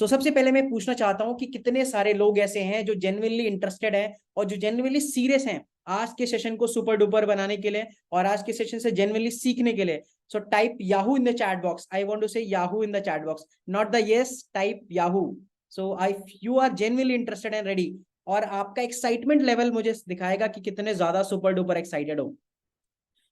सो सबसे पहले मैं पूछना चाहता हूँ कि कितने सारे लोग ऐसे हैं जो जेन्युइनली इंटरेस्टेड हैं और जो जेन्युइनली सीरियस हैं आज के सेशन को सुपर डुपर बनाने के लिए और आज के सेशन से जेन्युइनली सीखने के लिए। So type yahoo in the chat box. I want to say yahoo in the chat box, not the yes, type yahoo. So I you are genuinely interested and ready. और आपका excitement level मुझे दिखाएगा कि कितने ज्यादा super duper excited हो।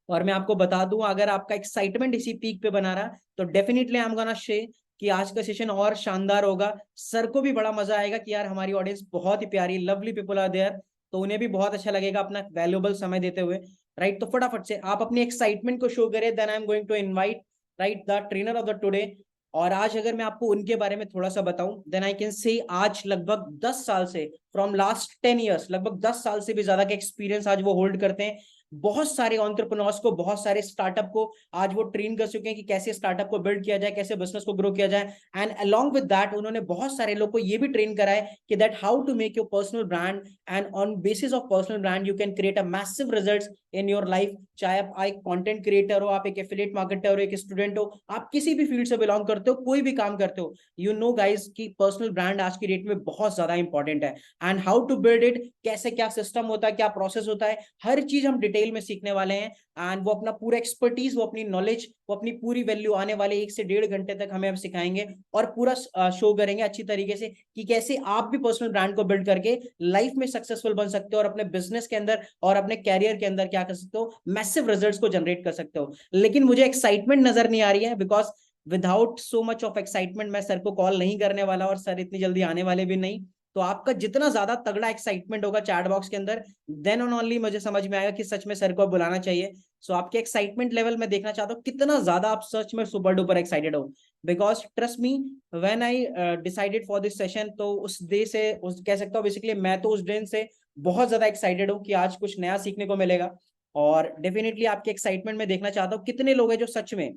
और मैं आपको बता दूं, अगर आपका एक्साइटमेंट इसी पीक पे बना रहा तो definitely I am gonna say कि आज का सेशन और शानदार होगा। सर को भी बड़ा मजा आएगा कि यार हमारी ऑडियंस बहुत ही प्यारी लवली पीपल आर देयर, तो उन्हें भी बहुत अच्छा लगेगा अपना वैल्यूएबल समय देते हुए। राइट, तो फटाफट से आप अपनी एक्साइटमेंट को शो करें। Then I am going to invite right the trainer of the today. और आज अगर मैं आपको उनके बारे में थोड़ा सा बताऊं, देन आई कैन से आज लगभग 10 साल से, फ्रॉम लास्ट 10 ईयर्स, लगभग 10 साल से भी ज्यादा का एक्सपीरियंस आज वो होल्ड करते हैं। बहुत सारे एंटरप्रेन्योर्स को, बहुत सारे स्टार्टअप को आज वो ट्रेन कर चुके हैं कि कैसे स्टार्टअप को बिल्ड किया जाए, कैसे बिजनेस को ग्रो किया जाए। एंड अलोंग विद दैट उन्होंने बहुत सारे लोग को ये भी ट्रेन करा है कि that how to make your personal brand, and on basis of personal brand you can create a massive results in your life. चाहे आप एक कंटेंट क्रिएटर हो, आप एक एफिलिएट मार्केटर हो, एक स्टूडेंट हो, आप किसी भी फील्ड से बिलोंग करते हो, कोई भी काम करते हो, यू नो गाइज कि पर्सनल ब्रांड आज की डेट में बहुत ज्यादा इंपॉर्टेंट है। And how to build it, कैसे क्या सिस्टम होता है, क्या प्रोसेस होता है, हर चीज हम डिटेल में सीखने वाले हैं। एंड वो अपना पूरा एक्सपर्टीज, वो अपनी नॉलेज, वो अपनी पूरी वैल्यू आने वाले 1 से 1.5 घंटे तक हमें अब सिखाएंगे और पूरा शो करेंगे अच्छी तरीके से कि कैसे आप भी पर्सनल ब्रांड को बिल्ड करके लाइफ में सक्सेसफुल बन सकते हो और अपने बिजनेस के अंदर और अपने कैरियर के अंदर क्या कर सकते हो, मैसिव रिजल्ट्स को जनरेट कर सकते हो। लेकिन मुझे एक्साइटमेंट नजर नहीं आ रही है, because without so much of excitement मैं सर को कॉल नहीं करने वाला और सर इतनी जल्दी आने वाले भी नहीं। तो आपका जितना ज्यादा तगड़ा एक्साइटमेंट होगा चैट बॉक्स के अंदर, देन ऑन ओनली मुझे समझ में आएगा कि सच में सर को बुलाना चाहिए। सो आपके एक्साइटमेंट लेवल मैं देखना चाहता हूँ कितना ज्यादा आप सच में सुपर डुपर एक्साइटेड हो। Because trust me, when I decided for this session, तो उस डे से कह सकता हूँ बेसिकली मैं तो उस दिन से बहुत ज्यादा एक्साइटेड हूँ कि आज कुछ नया सीखने को मिलेगा। और डेफिनेटली आपके एक्साइटमेंट में देखना चाहता हूँ कितने लोग हैं जो सच में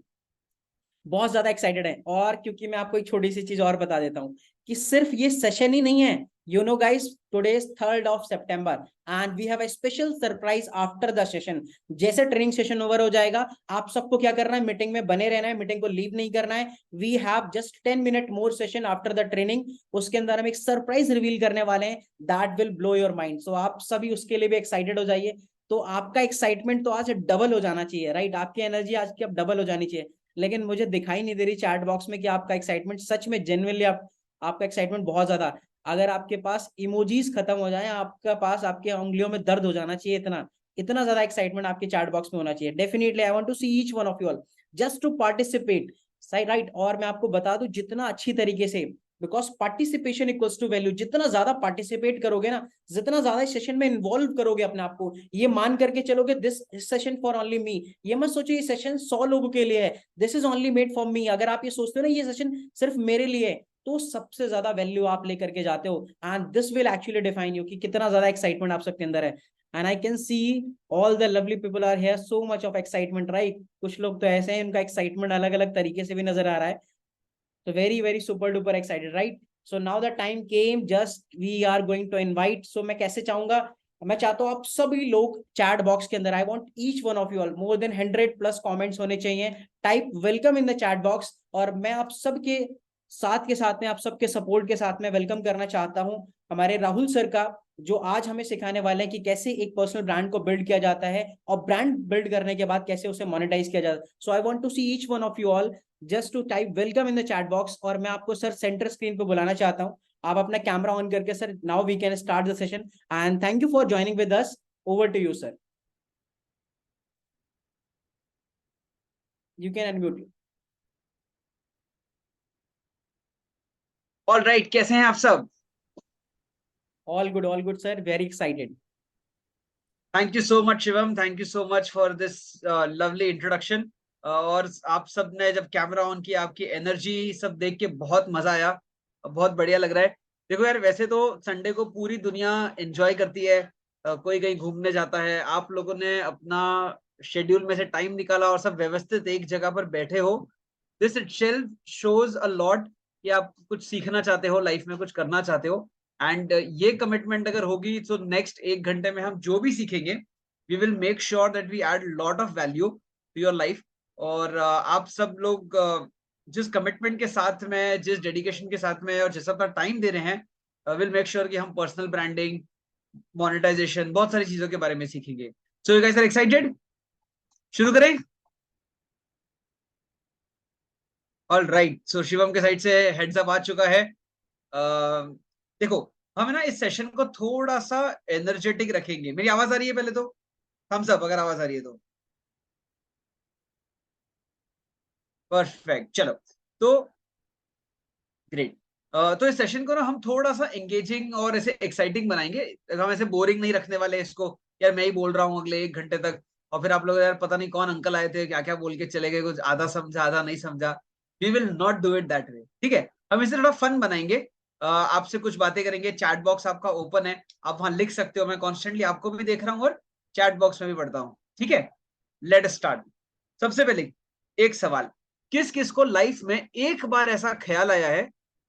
बहुत ज्यादा एक्साइटेड है। और क्योंकि मैं आपको एक छोटी सी चीज और बता देता हूँ कि सिर्फ ये सेशन ही नहीं है, you know guys, today is 3rd of September and we have a special surprise after the session. जैसे ट्रेनिंग सेशन ओवर हो जाएगा, आप सबको क्या करना है, मीटिंग में बने रहना है, मीटिंग को लीव नहीं करना है। We have just 10 minute more session after the training, उसके अंदर हम एक सरप्राइज रिवील करने वाले हैं that will blow your mind. So आप सभी उसके लिए भी एक्साइटेड हो जाइए। तो आपका एक्साइटमेंट तो आज डबल हो जाना चाहिए, राइट? आपकी एनर्जी आज की अब डबल हो जानी चाहिए। लेकिन मुझे दिखाई नहीं दे रही चैट बॉक्स में कि आपका एक्साइटमेंट सच में जेन्युइनली आपका एक्साइटमेंट बहुत ज्यादा। अगर आपके पास इमोजीज खत्म हो जाए, आपका पास आपके उंगलियों में दर्द हो जाना चाहिए, इतना इतना ज्यादा एक्साइटमेंट आपके चैट बॉक्स में होना चाहिए। Definitely I want to see each one of you all just to participate, right? और मैं आपको बता दूं जितना अच्छी तरीके से, because participation equals to value, जितना ज्यादा पार्टिसिपेट करोगे ना, जितना ज्यादा सेशन में इन्वॉल्व करोगे अपने आप को, ये मान करके चलोगे this session for only me, ये मत सोचो ये सेशन 100 लोगों के लिए है, this is only made for me. अगर आप ये सोचते हो ना ये सेशन सिर्फ मेरे लिए है, तो सबसे ज्यादा वैल्यू आप लेकर के जाते हो। And this will actually define you कि कितना ज्यादा एक्साइटमेंट आप सबके अंदर है। And I can see all the lovely people are here, so much of excitement, right? कुछ लोग तो ऐसे हैं, उनका एक्साइटमेंट अलग अलग तरीके से भी नजर आ रहा है। So very very super duper excited, right? So now the time came, just we are going to invite. So मैं कैसे चाहूंगा, मैं चाहता हूँ आप सभी लोग चैट बॉक्स के अंदर, I want each one of you all, more than 100+ comments होने चाहिए। Type welcome in the chat box. और मैं आप सबके साथ के साथ में, आप सबके सपोर्ट के साथ में वेलकम करना चाहता हूँ हमारे राहुल सर का, जो आज हमें सिखाने वाले हैं कि कैसे एक पर्सनल ब्रांड को बिल्ड किया जाता है और ब्रांड बिल्ड करने के बाद कैसे उसे मोनेटाइज किया जाता है। So I want to see each one of you all just to type welcome in the chat box. और मैं आपको सर सेंटर स्क्रीन पे बुलाना चाहता हूँ। आप अपना कैमरा ऑन करके sir, now we can start the session and thank you for joining with us. Over to you sir, you can unmute. All right, कैसे हैं आप सब? All good sir, very excited. Thank you so much Shivam, thank you so much for this lovely introduction. और आप सब ने जब camera on किया, आपकी एनर्जी सब देख के बहुत मजा आया, बहुत बढ़िया लग रहा है। देखो यार, वैसे तो संडे को पूरी दुनिया एंजॉय करती है, कोई कहीं घूमने जाता है। आप लोगों ने अपना शेड्यूल में से टाइम निकाला और सब व्यवस्थित एक जगह पर बैठे हो। This itself shows a lot कि आप कुछ सीखना चाहते हो, लाइफ में कुछ करना चाहते हो। एंड ये कमिटमेंट अगर होगी तो नेक्स्ट 1 घंटे में हम जो भी सीखेंगे, we will make sure that we add lot of value to your life. और आप सब लोग जिस कमिटमेंट के साथ में, जिस डेडिकेशन के साथ में और जिस अपना टाइम दे रहे हैं, विल मेक श्योर कि हम पर्सनल ब्रांडिंग, मोनेटाइजेशन, बहुत सारी चीजों के बारे में सीखेंगे। So you guys are excited? शुरू करें? ऑल राइट, सो शिवम के साइड से हेड्स अप आ चुका है। देखो, हम ना इस सेशन को थोड़ा सा एनर्जेटिक रखेंगे। मेरी आवाज आ रही है पहले तो? थम्स अप अगर आवाज आ रही है तो। परफेक्ट, चलो। तो ग्रेट। तो इस सेशन को ना हम थोड़ा सा एंगेजिंग और ऐसे एक्साइटिंग बनाएंगे। हम ऐसे बोरिंग नहीं रखने वाले इसको, यार मैं ही बोल रहा हूँ अगले 1 घंटे तक, और फिर आप लोग यार पता नहीं कौन अंकल आए थे क्या क्या बोल के चले गए, कुछ आधा समझा आधा नहीं समझा। We will not do it that way, ठीक है? हम इसे थोड़ा फन बनाएंगे। आपसे कुछ बातें करेंगे। चैट बॉक्स आपका ओपन है, आप वहां लिख सकते हो। मैं कॉन्स्टेंटली आपको भी देख रहा हूँ और चैट बॉक्स में भी पढ़ता हूँ, ठीक है? Let start. सबसे पहले एक सवाल, किस किस को लाइफ में एक बार ऐसा ख्याल आया है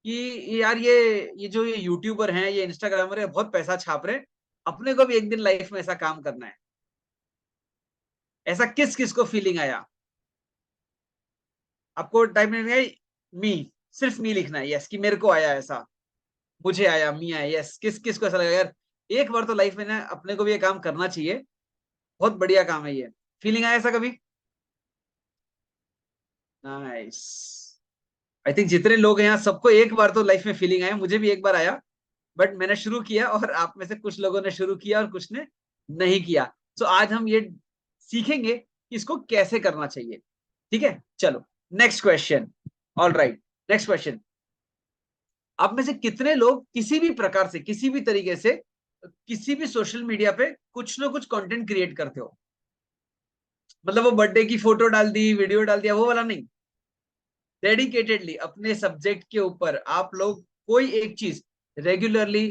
कि यार ये जो ये यूट्यूबर हैं, ये इंस्टाग्रामर है, बहुत पैसा छाप रहे हैं, अपने को भी एक दिन लाइफ में ऐसा काम करना है? ऐसा किस किस को फीलिंग आया? आपको टाइम नहीं आई? मी, सिर्फ मी लिखना है यस, कि मेरे को आया ऐसा, मुझे आया, मी आया, यस। किस किस को ऐसा लगा यार एक बार तो लाइफ में ना अपने को भी ये काम करना चाहिए, बहुत बढ़िया काम है ये? फीलिंग आया ऐसा कभी? नाइस। आई थिंक जितने लोग हैं यहाँ सबको एक बार तो लाइफ में फीलिंग आया। मुझे भी एक बार आया, बट मैंने शुरू किया और आप में से कुछ लोगों ने शुरू किया और कुछ ने नहीं किया। तो आज हम ये सीखेंगे कि इसको कैसे करना चाहिए, ठीक है? चलो, next question. All right, next question. आप में से कितने लोग किसी भी प्रकार से, किसी भी तरीके से, किसी भी सोशल मीडिया पे कुछ ना कुछ कंटेंट क्रिएट करते हो? मतलब वो बर्थडे की फोटो डाल दी, वीडियो डाल दिया, वो वाला नहीं। डेडिकेटेडली अपने सब्जेक्ट के ऊपर आप लोग कोई एक चीज रेगुलरली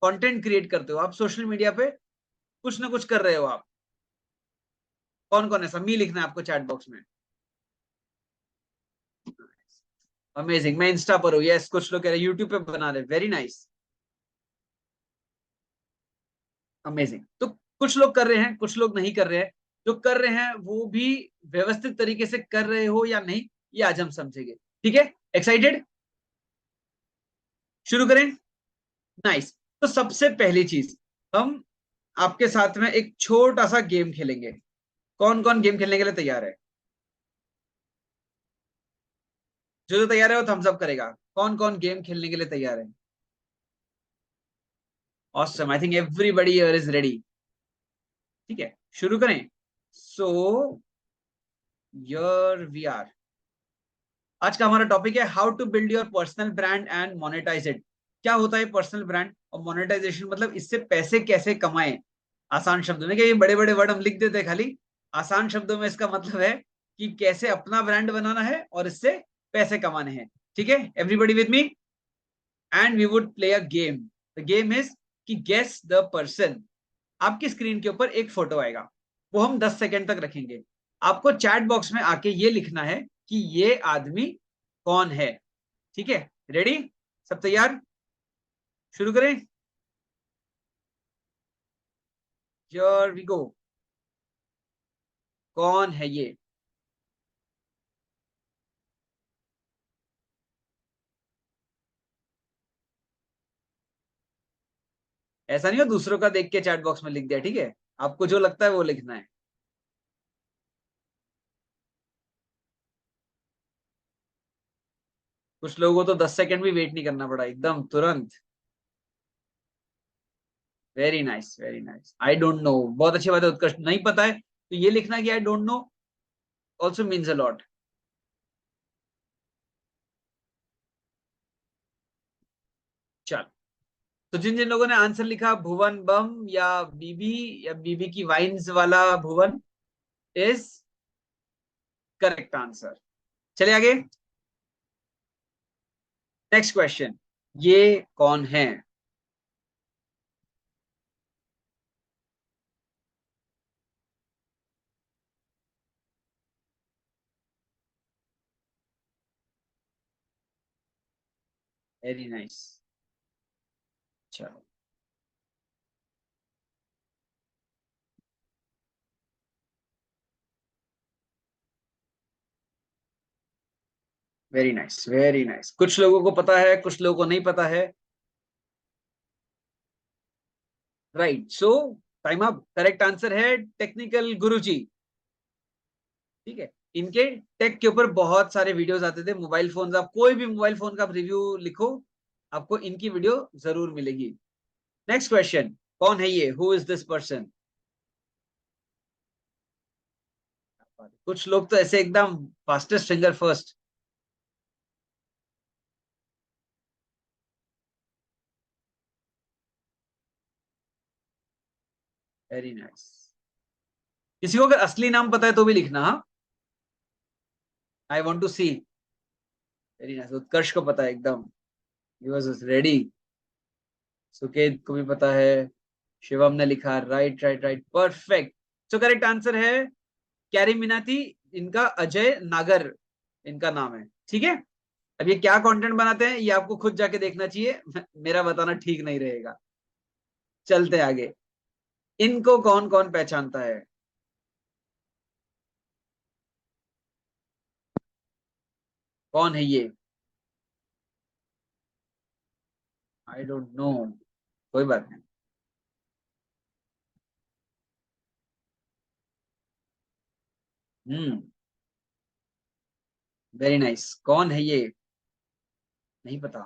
कंटेंट क्रिएट करते हो, आप सोशल मीडिया पे कुछ ना कुछ कर रहे हो आप। कौन कौन है? सब मी लिखना है आपको चैट बॉक्स में। अमेजिंग। मैं इंस्टा पर हूँ, यस। कुछ लोग कह रहे हैं यूट्यूब पे बना रहे, वेरी नाइस, अमेजिंग। तो कुछ लोग कर रहे हैं, कुछ लोग नहीं कर रहे हैं। जो कर रहे हैं वो भी व्यवस्थित तरीके से कर रहे हो या नहीं, ये आज हम समझेंगे, ठीक है? एक्साइटेड? शुरू करें? नाइस। तो सबसे पहली चीज, हम आपके साथ में एक छोटा सा गेम खेलेंगे। कौन कौन गेम खेलने के लिए तैयार है? जो जो तैयार है वो थम्स अप करेगा। कौन कौन गेम खेलने के लिए तैयार है? Awesome, I think everybody here is ready. ठीक है, शुरू करें। So here we are. आज का हमारा टॉपिक है how to build your personal brand and monetize it. क्या होता है पर्सनल ब्रांड और मोनेटाइजेशन, मतलब इससे पैसे कैसे कमाएं? आसान शब्दों में, क्या ये बड़े बड़े वर्ड हम लिख देते हैं खाली? आसान शब्दों में इसका मतलब है कि कैसे अपना ब्रांड बनाना है और इससे पैसे कमाने हैं। ठीक है, everybody with me? And we would play a game. The game is कि गेस द पर्सन। आपकी स्क्रीन के ऊपर एक फोटो आएगा, वो हम 10 सेकंड तक रखेंगे। आपको चैट बॉक्स में आके ये लिखना है कि ये आदमी कौन है। ठीक है, रेडी? सब तैयार? शुरू करें? Here we go. कौन है ये? ऐसा नहीं हो दूसरों का देख के चैट बॉक्स में लिख दिया, ठीक है? आपको जो लगता है वो लिखना है। कुछ लोगों को तो 10 सेकंड भी वेट नहीं करना पड़ा, एकदम तुरंत। Very nice, very nice. I don't know, बहुत अच्छी बात है उत्कर्ष। नहीं पता है तो ये लिखना कि I don't know also means a lot. चल, तो जिन जिन लोगों ने आंसर लिखा भुवन बम या बीबी की वाइन्स वाला भुवन इज करेक्ट आंसर। चलिए आगे, नेक्स्ट क्वेश्चन। ये कौन है? Very nice. चलो, वेरी नाइस, वेरी नाइस। कुछ लोगों को पता है, कुछ लोगों को नहीं पता है। राइट, सो टाइम अप। करेक्ट आंसर है टेक्निकल गुरुजी। ठीक है, इनके टेक के ऊपर बहुत सारे वीडियोस आते थे। मोबाइल फोन, आप कोई भी मोबाइल फोन का रिव्यू लिखो, आपको इनकी वीडियो जरूर मिलेगी। नेक्स्ट क्वेश्चन, कौन है ये? Who is this person? कुछ लोग तो ऐसे एकदम fastest finger first. Very nice. किसी को अगर असली नाम पता है तो भी लिखना, हाँ। I want to see. Very nice. Utkarsh को पता है एकदम, ही वाज रेडी। सुकेत को भी पता है। शिवम ने लिखा right right right, perfect. So correct answer है कैरी मिनाती। इनका अजय नागर इनका नाम है। ठीक है, अब ये क्या कंटेंट बनाते हैं ये आपको खुद जाके देखना चाहिए, मेरा बताना ठीक नहीं रहेगा। चलते आगे। इनको कौन कौन पहचानता है? कौन है ये? आई डोंट नो, कोई बात नहीं। हम्म, वेरी नाइस। कौन है ये? नहीं पता।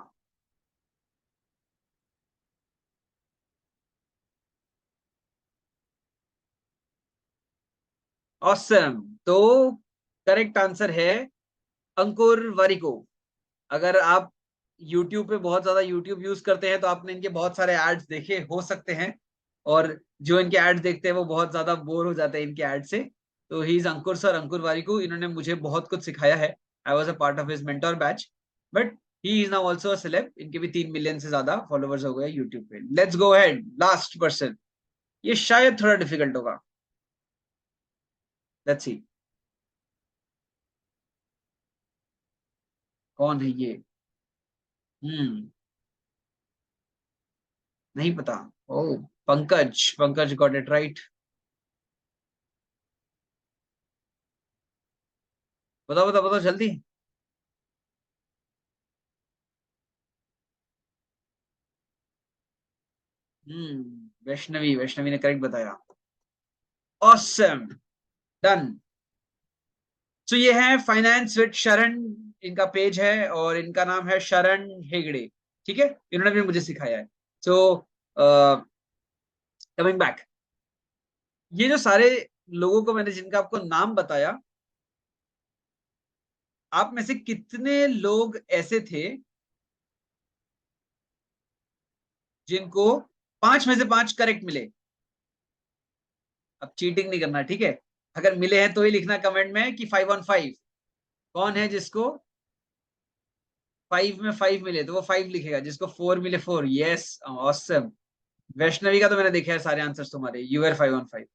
ऑसम। तो करेक्ट आंसर है अंकुर वारिको। अगर आप YouTube पे बहुत ज्यादा YouTube यूज करते हैं तो आपने इनके बहुत सारे एड्स देखे हो सकते हैं, और जो इनके एड्स देखते हैं वो बहुत ज्यादा बोर हो जाते हैं इनके एड से। तो ही इज अंकुर सर, अंकुर वारिकू। इन्होंने मुझे बहुत कुछ सिखाया है। I was a part of his mentor batch, but he is now also a celeb. इनके भी 3 मिलियन से ज्यादा फॉलोवर्स हो गए यूट्यूब पे। Let's go head, last person. ये शायद थोड़ा डिफिकल्ट होगा। लेट्स सी, कौन है ये? हम्म, नहीं पता। ओ, Pankaj. Pankaj got it right. बताओ बताओ बताओ जल्दी। वैष्णवी। वैष्णवी ने करेक्ट बताया। Awesome, done. सो ये है फाइनेंस विद शरण, इनका पेज है और इनका नाम है शरण हेगड़े। ठीक है, इन्होंने भी मुझे सिखाया है। सो कमिंग बैक, ये जो सारे लोगों को मैंने जिनका आपको नाम बताया, आप में से कितने लोग ऐसे थे जिनको 5 में से 5 करेक्ट मिले? अब चीटिंग नहीं करना, ठीक है। अगर मिले हैं तो ही लिखना कमेंट में कि 5 on 5। कौन है जिसको 5 में 5 मिले तो वो 5 लिखेगा, जिसको 4 मिले 4। Yes, awesome. वैष्णवी का तो मैंने देखा है सारे आंसर्स तुम्हारे, यू आर 5 on 5।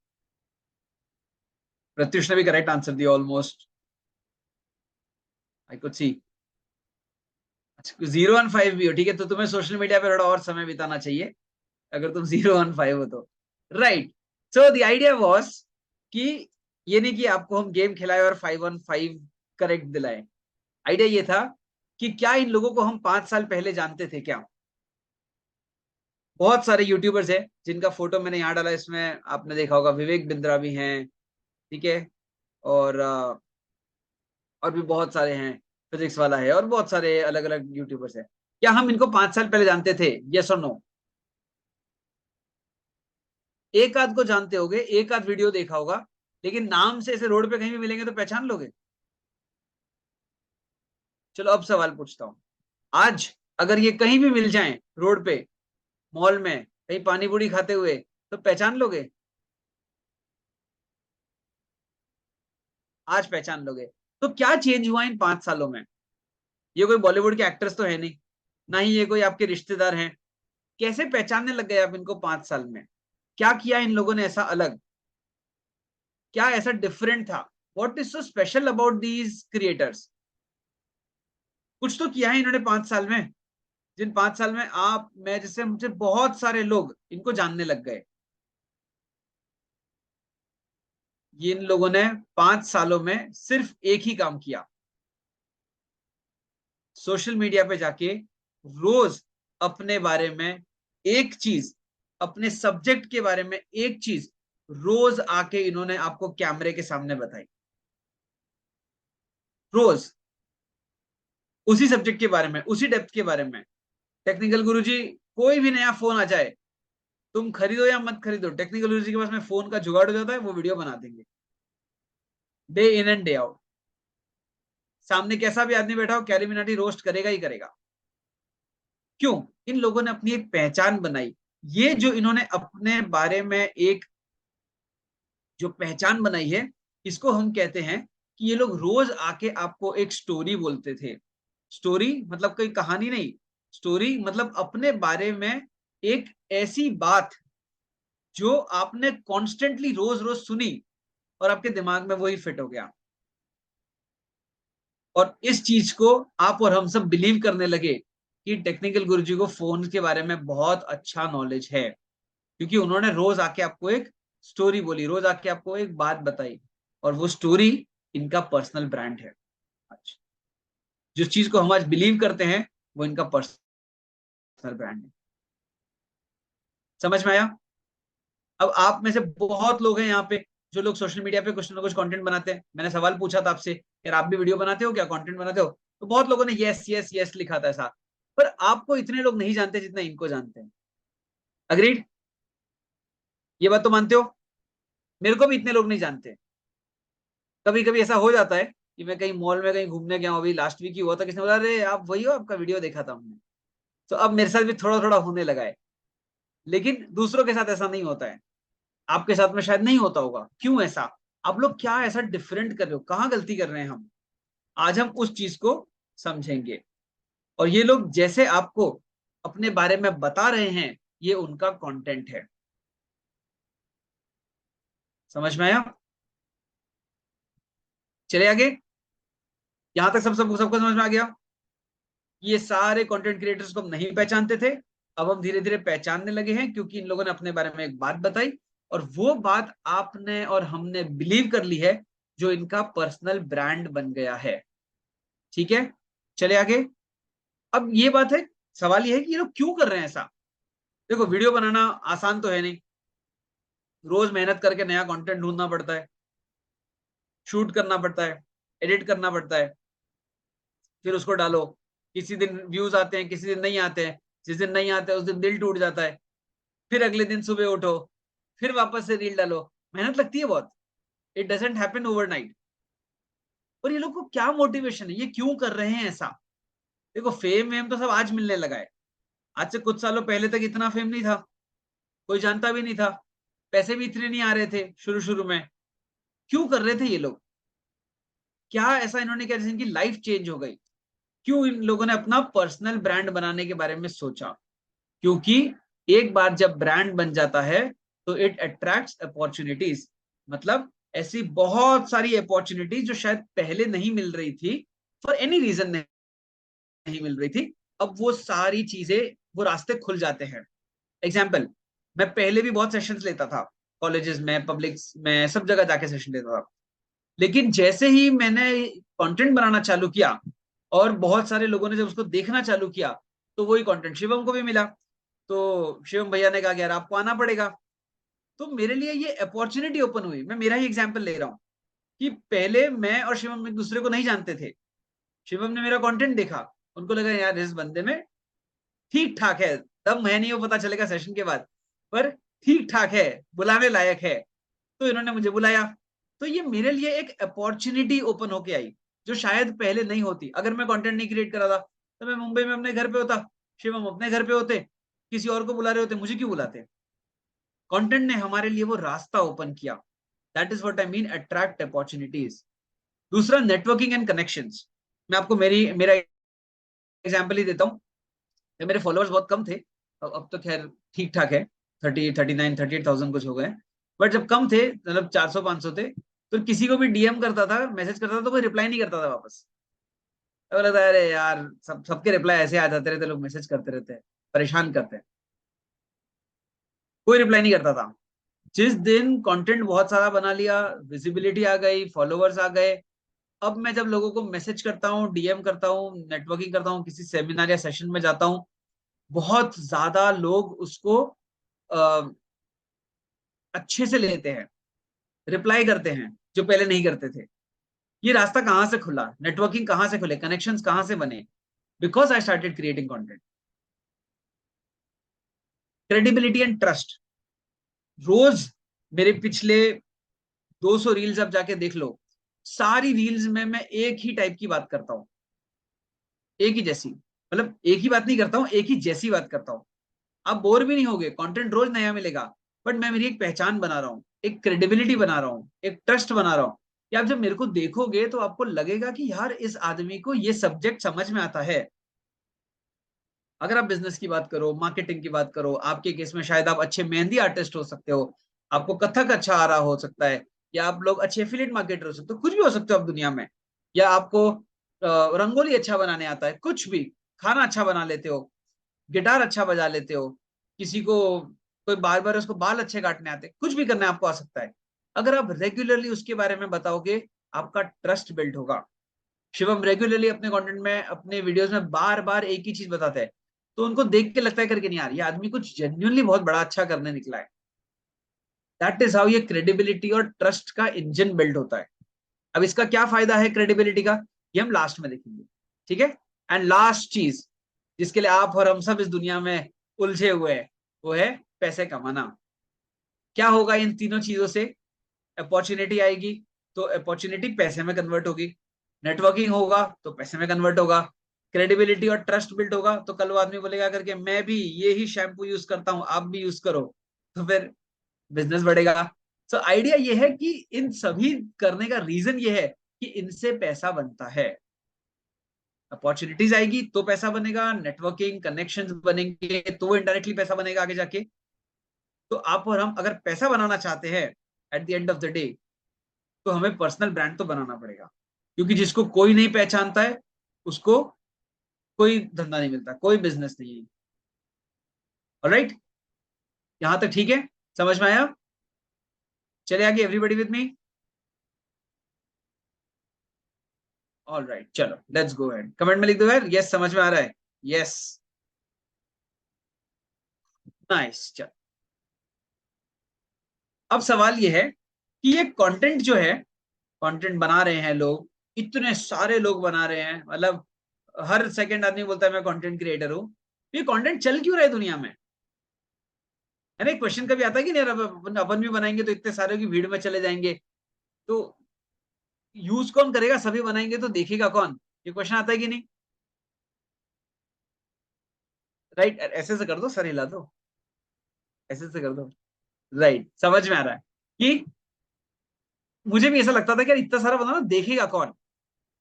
प्रत्युष ने भी करेक्ट आंसर दिया ऑलमोस्ट, आई कुड सी। अच्छा, 0 on 5 भी हो, ठीक है, तो तुम्हें सोशल मीडिया पे थोड़ा और समय बिताना चाहिए अगर तुम 0 on 5 हो तो। Right, so the idea was कि ये नहीं कि आपको हम गेम खिलाए और 5 on 5 करेक्ट दिलाए। आइडिया ये था कि क्या इन लोगों को हम 5 साल पहले जानते थे क्या? बहुत सारे यूट्यूबर्स हैं जिनका फोटो मैंने यहाँ डाला, इसमें आपने देखा होगा विवेक बिंद्रा भी हैं, ठीक है, और और भी बहुत सारे हैं, फिजिक्स वाला है, और बहुत सारे अलग अलग यूट्यूबर्स हैं। क्या हम इनको 5 साल पहले जानते थे? यस और नो? एक आध को जानते होगे, एक आध वीडियो देखा होगा, लेकिन नाम से ऐसे रोड पे कहीं भी मिलेंगे तो पहचान लोगे? चलो अब सवाल पूछता हूँ। आज अगर ये कहीं भी मिल जाएं रोड पे, मॉल में, कहीं पानी पूरी खाते हुए, तो पहचान लोगे? आज पहचान लोगे। तो क्या चेंज हुआ इन 5 सालों में? ये कोई बॉलीवुड के एक्टर्स तो है नहीं, ना ही ये कोई आपके रिश्तेदार हैं। कैसे पहचानने लग गए आप इनको 5 साल में? क्या किया इन लोगों ने ऐसा अलग? क्या ऐसा डिफरेंट था? What is so special about these creators? कुछ तो किया है इन्होंने 5 साल में, जिन 5 साल में आप, मैं जैसे, मुझे बहुत सारे लोग इनको जानने लग गए। ये इन लोगों ने 5 सालों में सिर्फ एक ही काम किया। सोशल मीडिया पे जाके रोज अपने बारे में एक चीज, अपने सब्जेक्ट के बारे में एक चीज रोज आके इन्होंने आपको कैमरे के सामने बताई, रोज उसी सब्जेक्ट के बारे में, उसी डेप्थ के बारे में। टेक्निकल गुरुजी, कोई भी नया फोन आ जाए, तुम खरीदो या मत खरीदो, टेक्निकल गुरुजी के पास में फोन का जुगाड़ हो जाता है, वो वीडियो बना देंगे day in and day out. सामने कैसा भी आदमी बैठा हो, कैलिमिनाटी रोस्ट करेगा ही करेगा। क्यों? इन लोगों ने अपनी एक पहचान बनाई। ये जो इन्होंने अपने बारे में एक जो पहचान बनाई है, इसको हम कहते हैं कि ये लोग रोज आके आपको एक स्टोरी बोलते थे। स्टोरी मतलब कोई कहानी नहीं, स्टोरी मतलब अपने बारे में एक ऐसी बात जो आपने कॉन्स्टेंटली रोज रोज सुनी और आपके दिमाग में वही फिट हो गया, और इस चीज को आप और हम सब बिलीव करने लगे कि टेक्निकल गुरुजी को फोन के बारे में बहुत अच्छा नॉलेज है, क्योंकि उन्होंने रोज आके आपको एक स्टोरी बोली, रोज आके आपको एक बात बताई, और वो स्टोरी इनका पर्सनल ब्रांड है। अच्छा, जिस चीज को हम आज बिलीव करते हैं वो इनका पर्सनल ब्रांड है। समझ में आया? अब आप में से बहुत लोग हैं यहाँ पे जो लोग सोशल मीडिया पे कुछ ना कुछ कंटेंट बनाते हैं। मैंने सवाल पूछा था आपसे, यार आप भी वीडियो बनाते हो क्या, कंटेंट बनाते हो? तो बहुत लोगों ने यस यस यस लिखा था ऐसा, पर आपको इतने लोग नहीं जानते जितना इनको जानते हैं। अग्रीड? ये बात तो मानते हो? मेरे को भी इतने लोग नहीं जानते। कभी कभी ऐसा हो जाता है कि मैं कहीं मॉल में कहीं घूमने गया हूँ, अभी लास्ट वीक ही हुआ था, किसी ने बोला अरे आप वही हो, आपका वीडियो देखा था हमने। तो अब मेरे साथ भी थोड़ा थोड़ा होने लगा है, लेकिन दूसरों के साथ ऐसा नहीं होता है। आपके साथ में शायद नहीं होता होगा। क्यों ऐसा? आप लोग क्या ऐसा डिफरेंट कर रहे हो, कहाँ गलती कर रहे हैं हम? आज हम उस चीज को समझेंगे। और ये लोग जैसे आपको अपने बारे में बता रहे हैं, ये उनका कंटेंट है। समझ में आया? चले आगे। यहां तक सबको समझ में आ गया? ये सारे कंटेंट क्रिएटर्स को हम नहीं पहचानते थे, अब हम धीरे धीरे पहचानने लगे हैं, क्योंकि इन लोगों ने अपने बारे में एक बात बताई, और वो बात आपने और हमने बिलीव कर ली है, जो इनका पर्सनल ब्रांड बन गया है। ठीक है, चले आगे। अब ये बात है, सवाल ये है कि ये लोग क्यों कर रहे हैं ऐसा? देखो, वीडियो बनाना आसान तो है नहीं, रोज मेहनत करके नया कंटेंट ढूंढना पड़ता है, शूट करना पड़ता है, एडिट करना पड़ता है, फिर उसको डालो। किसी दिन व्यूज आते हैं, किसी दिन नहीं आते हैं, जिस दिन नहीं आते हैं उस दिन दिल टूट जाता है, फिर अगले दिन सुबह उठो, फिर वापस से रील डालो। मेहनत लगती है बहुत। It doesn't happen overnight. और ये लोग को क्या मोटिवेशन है, ये क्यों कर रहे हैं ऐसा? देखो, फेम वेम तो सब आज मिलने लगा है। आज से कुछ सालों पहले तक इतना फेम नहीं था, कोई जानता भी नहीं था, पैसे भी इतने नहीं आ रहे थे शुरू शुरू में। क्यों कर रहे थे ये लोग? क्या ऐसा इन्होंने किया जिनकी लाइफ चेंज हो गई? क्यों इन लोगों ने अपना पर्सनल ब्रांड बनाने के बारे में सोचा? क्योंकि एक बार जब ब्रांड बन जाता है तो इट अट्रैक्ट्स अपॉर्चुनिटीज। मतलब ऐसी बहुत सारी अपॉर्चुनिटीज जो शायद पहले नहीं मिल रही थी, फॉर एनी रीजन नहीं मिल रही थी, अब वो सारी चीजें, वो रास्ते खुल जाते हैं। एग्जाम्पल, मैं पहले भी बहुत सेशंस लेता था, कॉलेजेस में, पब्लिक में, सब जगह जाके सेशन लेता था। लेकिन जैसे ही मैंने कंटेंट बनाना चालू किया और बहुत सारे लोगों ने जब उसको देखना चालू किया, तो वही कंटेंट शिवम को भी मिला। तो शिवम भैया ने कहा कि यार आपको आना पड़ेगा। तो मेरे लिए ये अपॉर्चुनिटी ओपन हुई। मैं मेरा ही एग्जांपल ले रहा हूँ कि पहले मैं और शिवम एक दूसरे को नहीं जानते थे। शिवम ने मेरा कंटेंट देखा, उनको लगा यार इस बंदे में ठीक ठाक है, दम है नहीं वो पता चलेगा सेशन के बाद, पर ठीक ठाक है, बुलाने लायक है। तो इन्होंने मुझे बुलाया। तो ये मेरे लिए एक अपॉर्चुनिटी ओपन होके आई, जो शायद पहले नहीं होती। अगर मैं कंटेंट नहीं क्रिएट करा था तो मैं मुंबई में अपने घर पे होता, शिवम अपने घर पे होते, किसी और को बुला रहे होते, मुझे क्यों बुलाते? कंटेंट ने हमारे लिए वो रास्ता ओपन किया। That is what I mean attract opportunities. दूसरा, नेटवर्किंग एंड कनेक्शंस। मैं आपको मेरा एग्जांपल ही देता हूँ। मेरे फॉलोअर्स बहुत कम थे, अब तो खैर ठीक ठाक है, 39-38,000 कुछ हो गए। बट जब कम थे, मतलब 400-500 थे, तो किसी को भी डीएम करता था, मैसेज करता था, तो कोई रिप्लाई नहीं करता था वापस। तो बोला था अरे यार, सबके रिप्लाई ऐसे आ जाते रहते, लोग मैसेज करते रहते हैं, परेशान करते हैं। कोई रिप्लाई नहीं करता था। जिस दिन कंटेंट बहुत सारा बना लिया, विजिबिलिटी आ गई, फॉलोअर्स आ गए, अब मैं जब लोगों को मैसेज करता हूँ, डीएम करता हूँ, नेटवर्किंग करता हूँ, किसी सेमिनार या सेशन में जाता हूँ, बहुत ज्यादा लोग उसको अच्छे से लेते हैं, रिप्लाई करते हैं, जो पहले नहीं करते थे। ये रास्ता कहां से खुला, नेटवर्किंग कहां से खुले, कनेक्शंस कहां से बने? Because I started creating content. Credibility and trust. रोज मेरे पिछले 200 रील्स आप जाके देख लो, सारी रील्स में मैं एक ही टाइप की बात करता हूँ, एक ही जैसी, मतलब एक ही बात नहीं करता हूँ, एक ही जैसी बात करता हूँ। आप बोर भी नहीं होगे, कंटेंट रोज नया मिलेगा, बट मैं मेरी एक पहचान बना रहा हूँ, एक क्रेडिबिलिटी बना रहा हूँ, एक ट्रस्ट बना रहा हूँ, कि आप जब मेरे को देखोगे तो आपको लगेगा कि यार इस आदमी को ये सब्जेक्ट समझ में आता है। अगर आप बिजनेस की बात करो, मार्केटिंग की बात करो, आपके केस में शायद आप अच्छे मेहंदी आर्टिस्ट हो सकते हो, आपको कथक अच्छा आ रहा हो सकता है, या आप लोग अच्छे एफिलिएट मार्केटर हो सकते हो, कुछ भी हो सकते हो आप दुनिया में, या आपको रंगोली अच्छा बनाने आता है, कुछ भी, खाना अच्छा बना लेते हो, गिटार अच्छा बजा लेते हो, किसी को कोई बार बार उसको बाल अच्छे काटने आते, कुछ भी करने आपको आ सकता है। अगर आप रेगुलरली उसके बारे में बताओगे, आपका ट्रस्ट बिल्ड होगा। शिवम रेगुलरली अपने कंटेंट में, अपने वीडियोस में बार बार एक ही चीज बताते हैं, तो उनको देख के लगता है करके नहीं यार, ये आदमी कुछ जेन्युइनली बहुत बड़ा अच्छा करने निकला है। दैट इज हाउ ये क्रेडिबिलिटी और ट्रस्ट का इंजन बिल्ड होता है। अब इसका क्या फायदा है क्रेडिबिलिटी का, ये हम लास्ट में देखेंगे, ठीक है। एंड लास्ट चीज जिसके लिए आप और हम सब इस दुनिया में उलझे हुए हैं, वो है पैसे कमाना। क्या होगा इन तीनों चीजों से? अपॉर्चुनिटी आएगी तो अपॉर्चुनिटी पैसे में कन्वर्ट होगी, नेटवर्किंग होगा तो पैसे में कन्वर्ट होगा, क्रेडिबिलिटी और ट्रस्ट बिल्ड होगा तो कल वो आदमी बोलेगा करके मैं भी ये ही शैम्पू यूज करता हूं, आप भी यूज करो, तो फिर बिजनेस बढ़ेगा। सो आइडिया ये है कि इन सभी करने का रीजन ये है कि इनसे पैसा बनता है। अपॉर्चुनिटीज आएगी तो पैसा बनेगा, नेटवर्किंग कनेक्शंस बनेंगे तो वो इनडायरेक्टली पैसा बनेगा आगे जाके। तो आप और हम अगर पैसा बनाना चाहते हैं at the end of the day, तो हमें पर्सनल ब्रांड तो बनाना पड़ेगा, क्योंकि जिसको कोई नहीं पहचानता है उसको कोई धंधा नहीं मिलता, कोई बिजनेस नहीं है। ऑलराइट, यहां तक ठीक है, समझ में आया? चले आगे, एवरीबॉडी विद मी? ऑलराइट, चलो लेट्स गो अहेड, कमेंट में लिख दो यार यस समझ में आ रहा है, यस, नाइस। चलो अब सवाल ये है कि ये कंटेंट जो है, कंटेंट बना रहे हैं लोग, इतने सारे लोग बना रहे हैं, मतलब हर सेकंड आदमी बोलता है मैं कंटेंट क्रिएटर हूं, ये कंटेंट चल क्यों रहा है दुनिया में? है ना, एक क्वेश्चन कभी आता है कि नहीं, अपन भी बनाएंगे तो इतने सारे की भीड़ में चले जाएंगे, तो यूज कौन करेगा, सभी बनाएंगे तो देखेगा कौन? ये क्वेश्चन आता है कि नहीं? राइट, ऐसे से कर दो, सर हिला दो, ऐसे से कर दो। राइट, समझ में आ रहा है कि मुझे भी ऐसा लगता था कि यार इतना सारा बना ना, देखेगा कौन?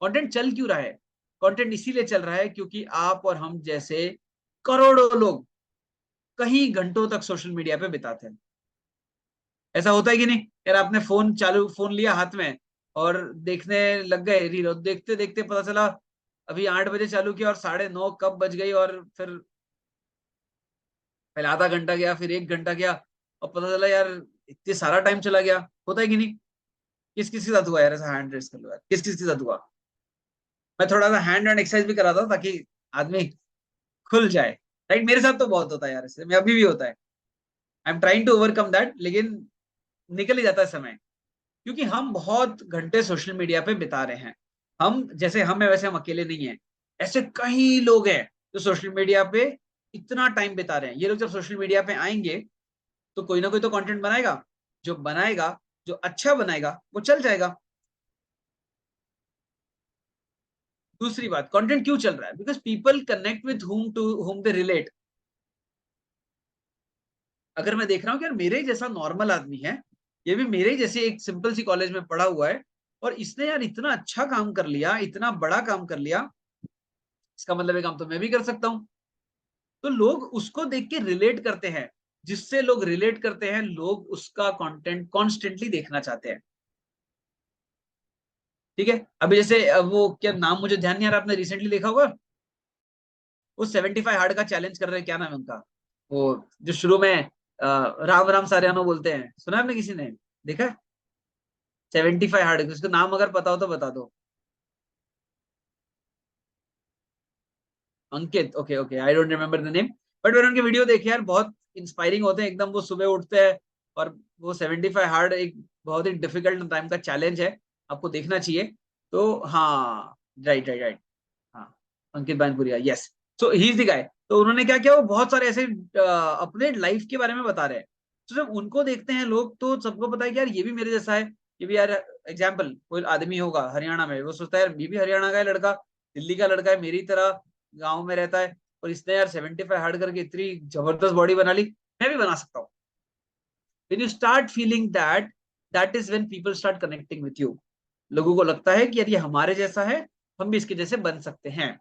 कंटेंट चल क्यों रहा है? कंटेंट इसीलिए चल रहा है क्योंकि आप और हम जैसे करोड़ों लोग कई घंटों तक सोशल मीडिया पे बिताते हैं। ऐसा होता है कि नहीं यार, आपने फोन चालू, फोन लिया हाथ में और देखने लग गए रील, और देखते देखते पता चला अभी 8 बजे चालू किया और 9:30 कब बज गई, और फिर पहले आधा घंटा गया, फिर 1 घंटा गया, और पता चला यार इतने सारा टाइम चला गया। होता है कि नहीं? किस किस के साथ हुआ यार ऐसा? हैंड रेस कर लो यार, किस किस के साथ हुआ? मैं थोड़ा सा हैंड एंड एक्सरसाइज भी कराता हूँ ताकि आदमी खुल जाए। राइट, मेरे साथ तो बहुत होता है यार, इससे मैं अभी भी होता है, I am trying to overcome that, लेकिन निकल ही जाता है समय, क्योंकि हम बहुत घंटे सोशल मीडिया पे बिता रहे हैं। हम जैसे हम है वैसे हम अकेले नहीं है, ऐसे कई लोग हैं जो सोशल मीडिया पे इतना टाइम बिता रहे हैं। ये लोग जब सोशल मीडिया पे आएंगे तो कोई ना कोई तो कंटेंट बनाएगा, जो बनाएगा, जो अच्छा बनाएगा वो चल जाएगा। दूसरी बात, कंटेंट क्यों चल रहा है? Because people connect with whom they relate. अगर मैं देख रहा हूँ कि यार मेरे ही जैसा नॉर्मल आदमी है, ये भी मेरे ही जैसे एक सिंपल सी कॉलेज में पढ़ा हुआ है, और इसने यार इतना अच्छा काम कर लिया, इतना बड़ा काम कर लिया, इसका मतलब ये काम तो मैं भी कर सकता हूँ। तो लोग उसको देख के रिलेट करते हैं, जिससे लोग रिलेट करते हैं, लोग उसका कंटेंट कॉन्स्टेंटली देखना चाहते हैं। ठीक है, अभी जैसे वो क्या नाम मुझे ध्यान नहीं आ रहा, आपने रिसेंटली देखा होगा, वो 75 हार्ड का चैलेंज कर रहे हैं, क्या नाम है उनका, वो जो शुरू में राम राम सारियानो बोलते हैं, सुना है आपने, किसी ने देखा है? 75 हार्ड, उसका नाम अगर पता हो तो बता दो। Ankit, okay okay, I don't remember the name, but मैंने उनके वीडियो देखे यार, बहुत इंस्पायरिंग होते हैं एकदम। वो सुबह उठते हैं और वो 75 हार्ड, एक बहुत ही डिफिकल्ट टाइम का चैलेंज है, आपको देखना चाहिए। तो हाँ, राइट राइट राइट, हाँ, Ankit Bainpuriya, yes. So he is the guy. तो उन्होंने क्या किया, वो बहुत सारे ऐसे अपने लाइफ के बारे में बता रहे हैं। तो जब उनको देखते हैं लोग, तो सबको पता है कि यार ये भी मेरे जैसा है, ये भी यार, एग्जाम्पल कोई आदमी होगा हरियाणा में, वो सोचता है यार ये भी हरियाणा का है लड़का, दिल्ली का लड़का है, मेरी तरह गाँव में रहता है, और इसने यार 75 हार्ड करके इतनी जबरदस्त बॉडी बना ली, मैं भी बना सकता हूँ। When you start feeling that, that is when people start connecting with you. लोगों को लगता है कि यार ये हमारे जैसा है, हम भी इसके जैसे बन सकते हैं।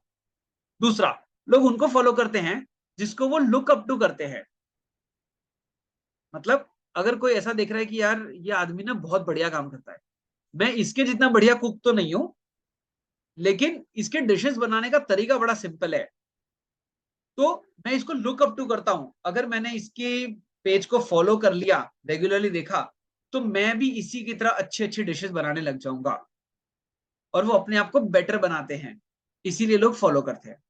दूसरा, लोग उनको फॉलो करते हैं जिसको वो लुक अप टू करते हैं। मतलब अगर कोई ऐसा देख रहा है कि यार ये आदमी ना बहुत बढ़िया काम करता है, मैं इसके जितना बढ़िया कुक तो नहीं हूं, लेकिन इसके डिशेस बनाने का तरीका बड़ा सिंपल है, तो मैं इसको लुक अप टू करता हूं। अगर मैंने इसके पेज को फॉलो कर लिया, रेगुलरली देखा, तो मैं भी इसी की तरह अच्छी अच्छी डिशेस बनाने लग जाऊंगा। और वो अपने आप को बेटर बनाते हैं, इसीलिए लोग फॉलो करते हैं।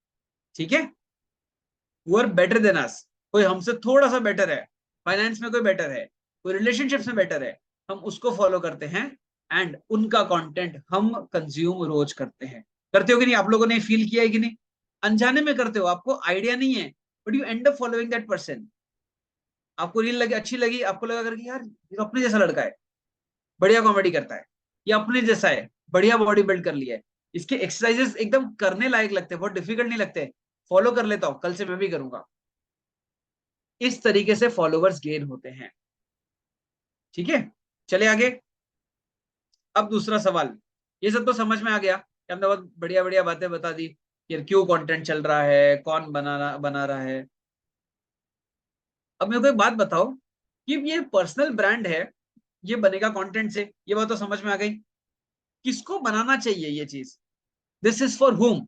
ठीक है, वो आर बेटर देन अस, कोई हमसे थोड़ा सा बेटर है, फाइनेंस में कोई बेटर है, कोई रिलेशनशिप्स में बेटर है, हम उसको फॉलो करते हैं, एंड उनका कंटेंट हम कंज्यूम रोज करते हैं। करते हो कि नहीं, आप लोगों ने फील किया है कि नहीं? अनजाने में करते हो, आपको आइडिया नहीं है, but you and up following that person. आपको रील लगी, अच्छी लगी, आपको लगा करके यार ये तो अपने जैसा लड़का है, बढ़िया कॉमेडी करता है, ये अपने जैसा है, बढ़िया बॉडी बिल्ड कर लिया है, इसके एक्सरसाइजेस एकदम करने लायक लगते हैं, बहुत डिफिकल्ट नहीं लगते, फॉलो कर लेता हूं, कल से मैं भी करूंगा। इस तरीके से फॉलोवर्स गेन होते हैं। ठीक है, चले आगे। अब दूसरा सवाल, ये सब तो समझ में आ गया कि हमने बहुत बढ़िया बढ़िया बातें बता दी कि क्यों कंटेंट चल रहा है, कौन बना रहा है। अब मेरे को एक बात बताओ कि ये पर्सनल ब्रांड है, ये बनेगा कंटेंट से, ये बात तो समझ में आ गई। किसको बनाना चाहिए ये चीज? दिस इज फॉर हुम।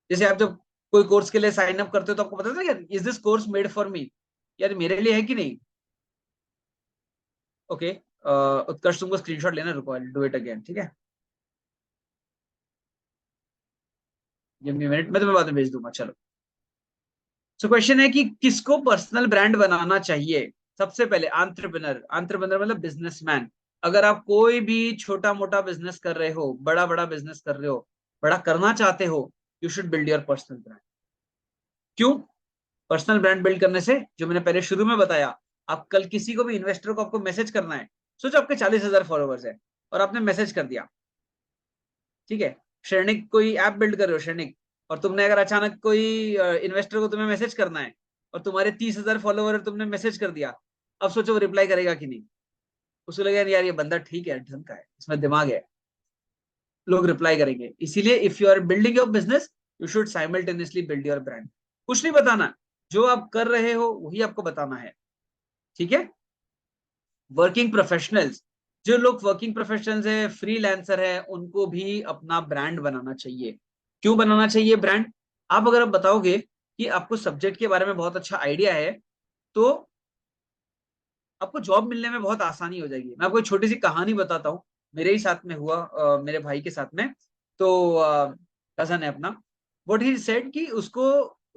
जैसे आप जब कोई कोर्स के लिए साइन अप करते हो, तो आपको पता था यार is this course made for me, यार मेरे लिए है कि नहीं? ओके, उत्कर्ष तुमको स्क्रीनशॉट लेना, रुको, डू इट अगेन, ठीक है, गिव मी मिनट, मैं तुम्हें बाद में भेज दूंगा। चलो, सो क्वेश्चन है कि किसको पर्सनल ब्रांड बनाना चाहिए? सबसे पहले एंटरप्रेन्योर, एंटरप्रेन्योर मतलब बिजनेसमैन। अगर आप कोई भी छोटा मोटा बिजनेस कर रहे हो, बड़ा बड़ा बिजनेस कर रहे हो, बड़ा करना चाहते हो, you should build your personal brand. क्यों? पर्सनल ब्रांड बिल्ड करने से, जो मैंने पहले शुरू में बताया, आप कल किसी को भी, इन्वेस्टर को आपको मैसेज करना है, सोचो आपके 40,000 फॉलोवर्स है और आपने मैसेज कर दिया, ठीक है, श्रेणिक कोई ऐप बिल्ड कर रहे हो, श्रेणिक, और तुमने अगर अचानक कोई इन्वेस्टर को तुम्हें मैसेज करना है और तुम्हारे 30,000 फॉलोवर है, तुमने मैसेज कर दिया, अब सोचो वो रिप्लाई करेगा कि नहीं? उसको लगेगा यार ये बंदा ठीक है, ढंग का है, इसमें दिमाग है, लोग रिप्लाई करेंगे। इसीलिए if you are building your business, you should simultaneously build your brand. कुछ नहीं बताना, जो आप कर रहे हो वही आपको बताना है। ठीक है, वर्किंग प्रोफेशनल्स, जो लोग वर्किंग प्रोफेशनल्स है, फ्रीलांसर है, उनको भी अपना ब्रांड बनाना चाहिए। क्यों बनाना चाहिए ब्रांड? आप अगर आप बताओगे कि आपको सब्जेक्ट के बारे में बहुत अच्छा आइडिया है, तो आपको जॉब मिलने में बहुत आसानी हो जाएगी। मैं आपको एक छोटी सी कहानी बताता हूँ, मेरे ही साथ में हुआ, मेरे भाई के साथ में। तो कजन है अपना, व्हाट ही सेड कि उसको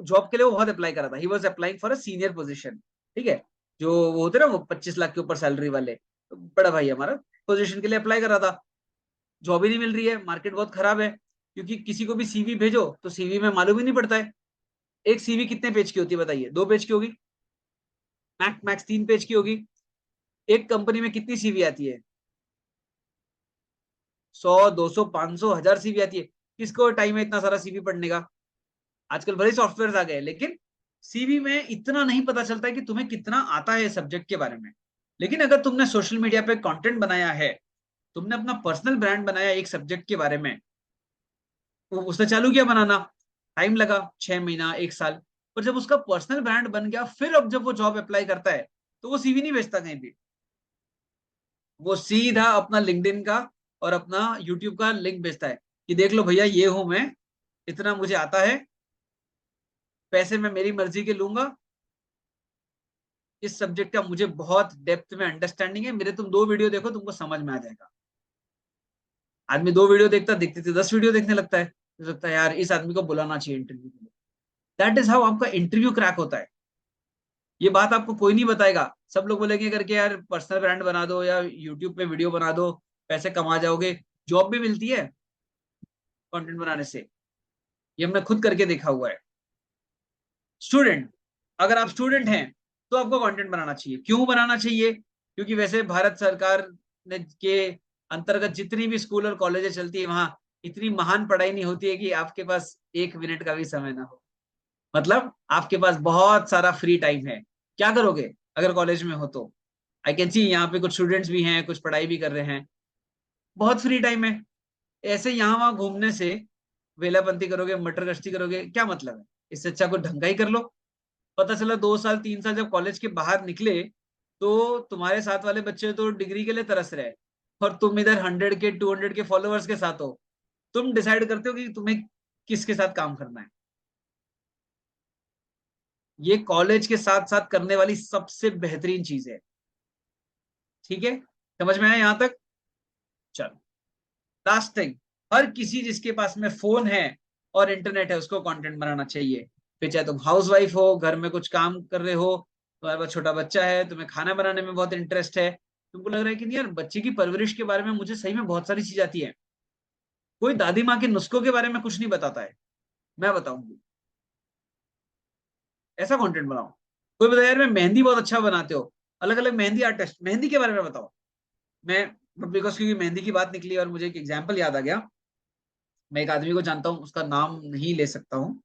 जॉब के लिए वो बहुत अप्लाई करा था, he was applying for a senior position, ठीक है, जो वो होते ना वो 25 लाख के ऊपर सैलरी वाले, तो बड़ा भाई हमारा पोजीशन के लिए अप्लाई करा था। जॉब ही नहीं मिल रही है, मार्केट बहुत खराब है, क्योंकि किसी को भी सीवी भेजो तो सीवी में मालूम ही नहीं पड़ता है, एक सीवी कितने पेज की होती है बताइए? 2 पेज की होगी, मैक्स मैक्स 3 पेज की होगी। एक कंपनी में कितनी सीवी आती है? 100, 200, 500, 1000 सीवी आती है। किसको टाइम है इतना सारा सीवी पढ़ने का? आजकल बड़े सॉफ्टवेयर आ गए, लेकिन सीवी में इतना नहीं पता चलता है कि तुम्हें कितना आता है सब्जेक्ट के बारे में। लेकिन अगर तुमने सोशल मीडिया पे कंटेंट बनाया है, तुमने अपना पर्सनल ब्रांड बनाया एक सब्जेक्ट के बारे में, तो उसने चालू किया बनाना, टाइम लगा 6 महीना 1 साल, पर जब उसका पर्सनल ब्रांड बन गया, फिर अब जब वो जॉब अप्लाई करता है, तो वो सीवी नहीं भेजता कहीं भी, वो सीधा अपना लिंक्डइन का और अपना यूट्यूब का लिंक भेजता है कि देख लो भैया ये हूं मैं, इतना मुझे आता है, पैसे मैं मेरी मर्जी के लूंगा, इस सब्जेक्ट का मुझे बहुत डेप्थ में अंडरस्टैंडिंग है, मेरे तुम 2 वीडियो देखो तुमको समझ में आ जाएगा। आदमी 2 वीडियो देखता, देखते थे 10 वीडियो देखने लगता है। हो सकता है यार इस आदमी को बुलाना चाहिए इंटरव्यू के लिए। दैट इज हाउ आपका इंटरव्यू क्रैक होता है। ये बात आपको कोई नहीं बताएगा। सब लोग बोलेंगे करके यार पर्सनल ब्रांड बना दो या यूट्यूब पे वीडियो बना दो, पैसे कमा जाओगे। जॉब भी मिलती है कंटेंट बनाने से, ये हमने खुद करके देखा हुआ है। स्टूडेंट, अगर आप स्टूडेंट हैं तो आपको कंटेंट बनाना चाहिए। क्यों बनाना चाहिए? क्योंकि वैसे भारत सरकार ने के अंतर्गत जितनी भी स्कूल और कॉलेजेस चलती है वहां इतनी महान पढ़ाई नहीं होती है कि आपके पास 1 मिनट का भी समय ना हो। मतलब आपके पास बहुत सारा फ्री टाइम है। क्या करोगे अगर कॉलेज में हो तो? आई कैन सी यहाँ पे कुछ स्टूडेंट्स भी हैं, कुछ पढ़ाई भी कर रहे हैं, बहुत फ्री टाइम है। ऐसे यहाँ वहां घूमने से, वेलापंती करोगे, मटर गश्ती करोगे, क्या मतलब है? इससे अच्छा कोई ढंगा ही कर लो। पता चला 2 साल 3 साल जब कॉलेज के बाहर निकले तो तुम्हारे साथ वाले बच्चे तो डिग्री के लिए तरस रहे हैं और तुम इधर 100 के 200 के फॉलोअर्स के साथ हो। तुम डिसाइड करते हो कि तुम्हें किसके साथ काम करना है। ये कॉलेज के साथ साथ करने वाली सबसे बेहतरीन चीज है। ठीक है, समझ में आया यहां तक? चलो, लास्ट थिंग, हर किसी जिसके पास में फोन है और इंटरनेट है उसको कंटेंट बनाना चाहिए। फिर चाहे तुम हाउस वाइफ हो, घर में कुछ काम कर रहे हो, तुम्हारे पास छोटा बच्चा है, तुम्हें खाना बनाने में बहुत इंटरेस्ट है, तुमको लग रहा है कि नहीं यार बच्चे की परवरिश के बारे में मुझे सही में बहुत सारी चीज आती है, कोई दादी माँ के नुस्खों के बारे में कुछ नहीं बताता है, मैं बताऊंगी, ऐसा कंटेंट बनाओ। कोई बताया यार मैं मेहंदी बहुत अच्छा बनाते हो, अलग अलग मेहंदी आर्टिस्ट, मेहंदी के बारे में बताओ। मैं, बिकॉज क्योंकि मेहंदी की बात निकली और मुझे एक एग्जाम्पल याद आ गया। मैं एक आदमी को जानता हूँ, उसका नाम नहीं ले सकता हूँ,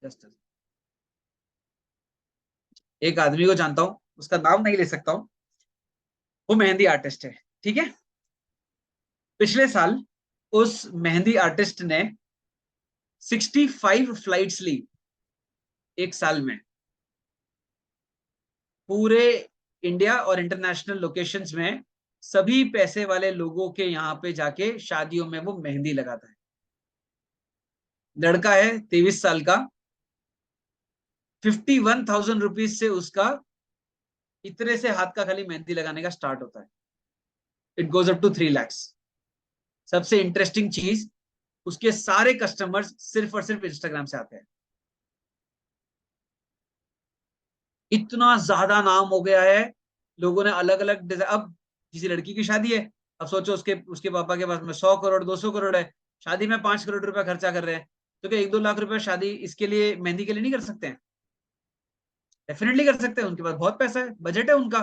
जस्ट एक आदमी को जानता हूँ, उसका नाम नहीं ले सकता हूँ, वो मेहंदी आर्टिस्ट है। ठीक है, पिछले साल उस मेहंदी आर्टिस्ट ने 65 फ्लाइट्स ली एक साल में, पूरे इंडिया और इंटरनेशनल लोकेशंस में सभी पैसे वाले लोगों के यहाँ पे जाके शादियों में वो मेहंदी लगाता है। लड़का है 23 साल का, 51,000 रुपीज से उसका इतने से हाथ का खाली मेहंदी लगाने का स्टार्ट होता है। It goes up to 3 lakhs। सबसे इंटरेस्टिंग चीज, उसके सारे कस्टमर्स सिर्फ और सिर्फ इंस्टाग्राम से आते हैं। इतना ज्यादा नाम हो गया है, लोगों ने अलग अलग अब किसी लड़की की शादी है, अब सोचो उसके उसके पापा के पास में 100 करोड़ 200 करोड़ है, शादी में 5 करोड़ रुपया खर्चा कर रहे हैं, तो क्या 1-2 लाख रुपया शादी इसके लिए मेहंदी के लिए नहीं कर सकते हैं? डेफिनेटली कर सकते हैं, उनके पास बहुत पैसा है, बजट है उनका।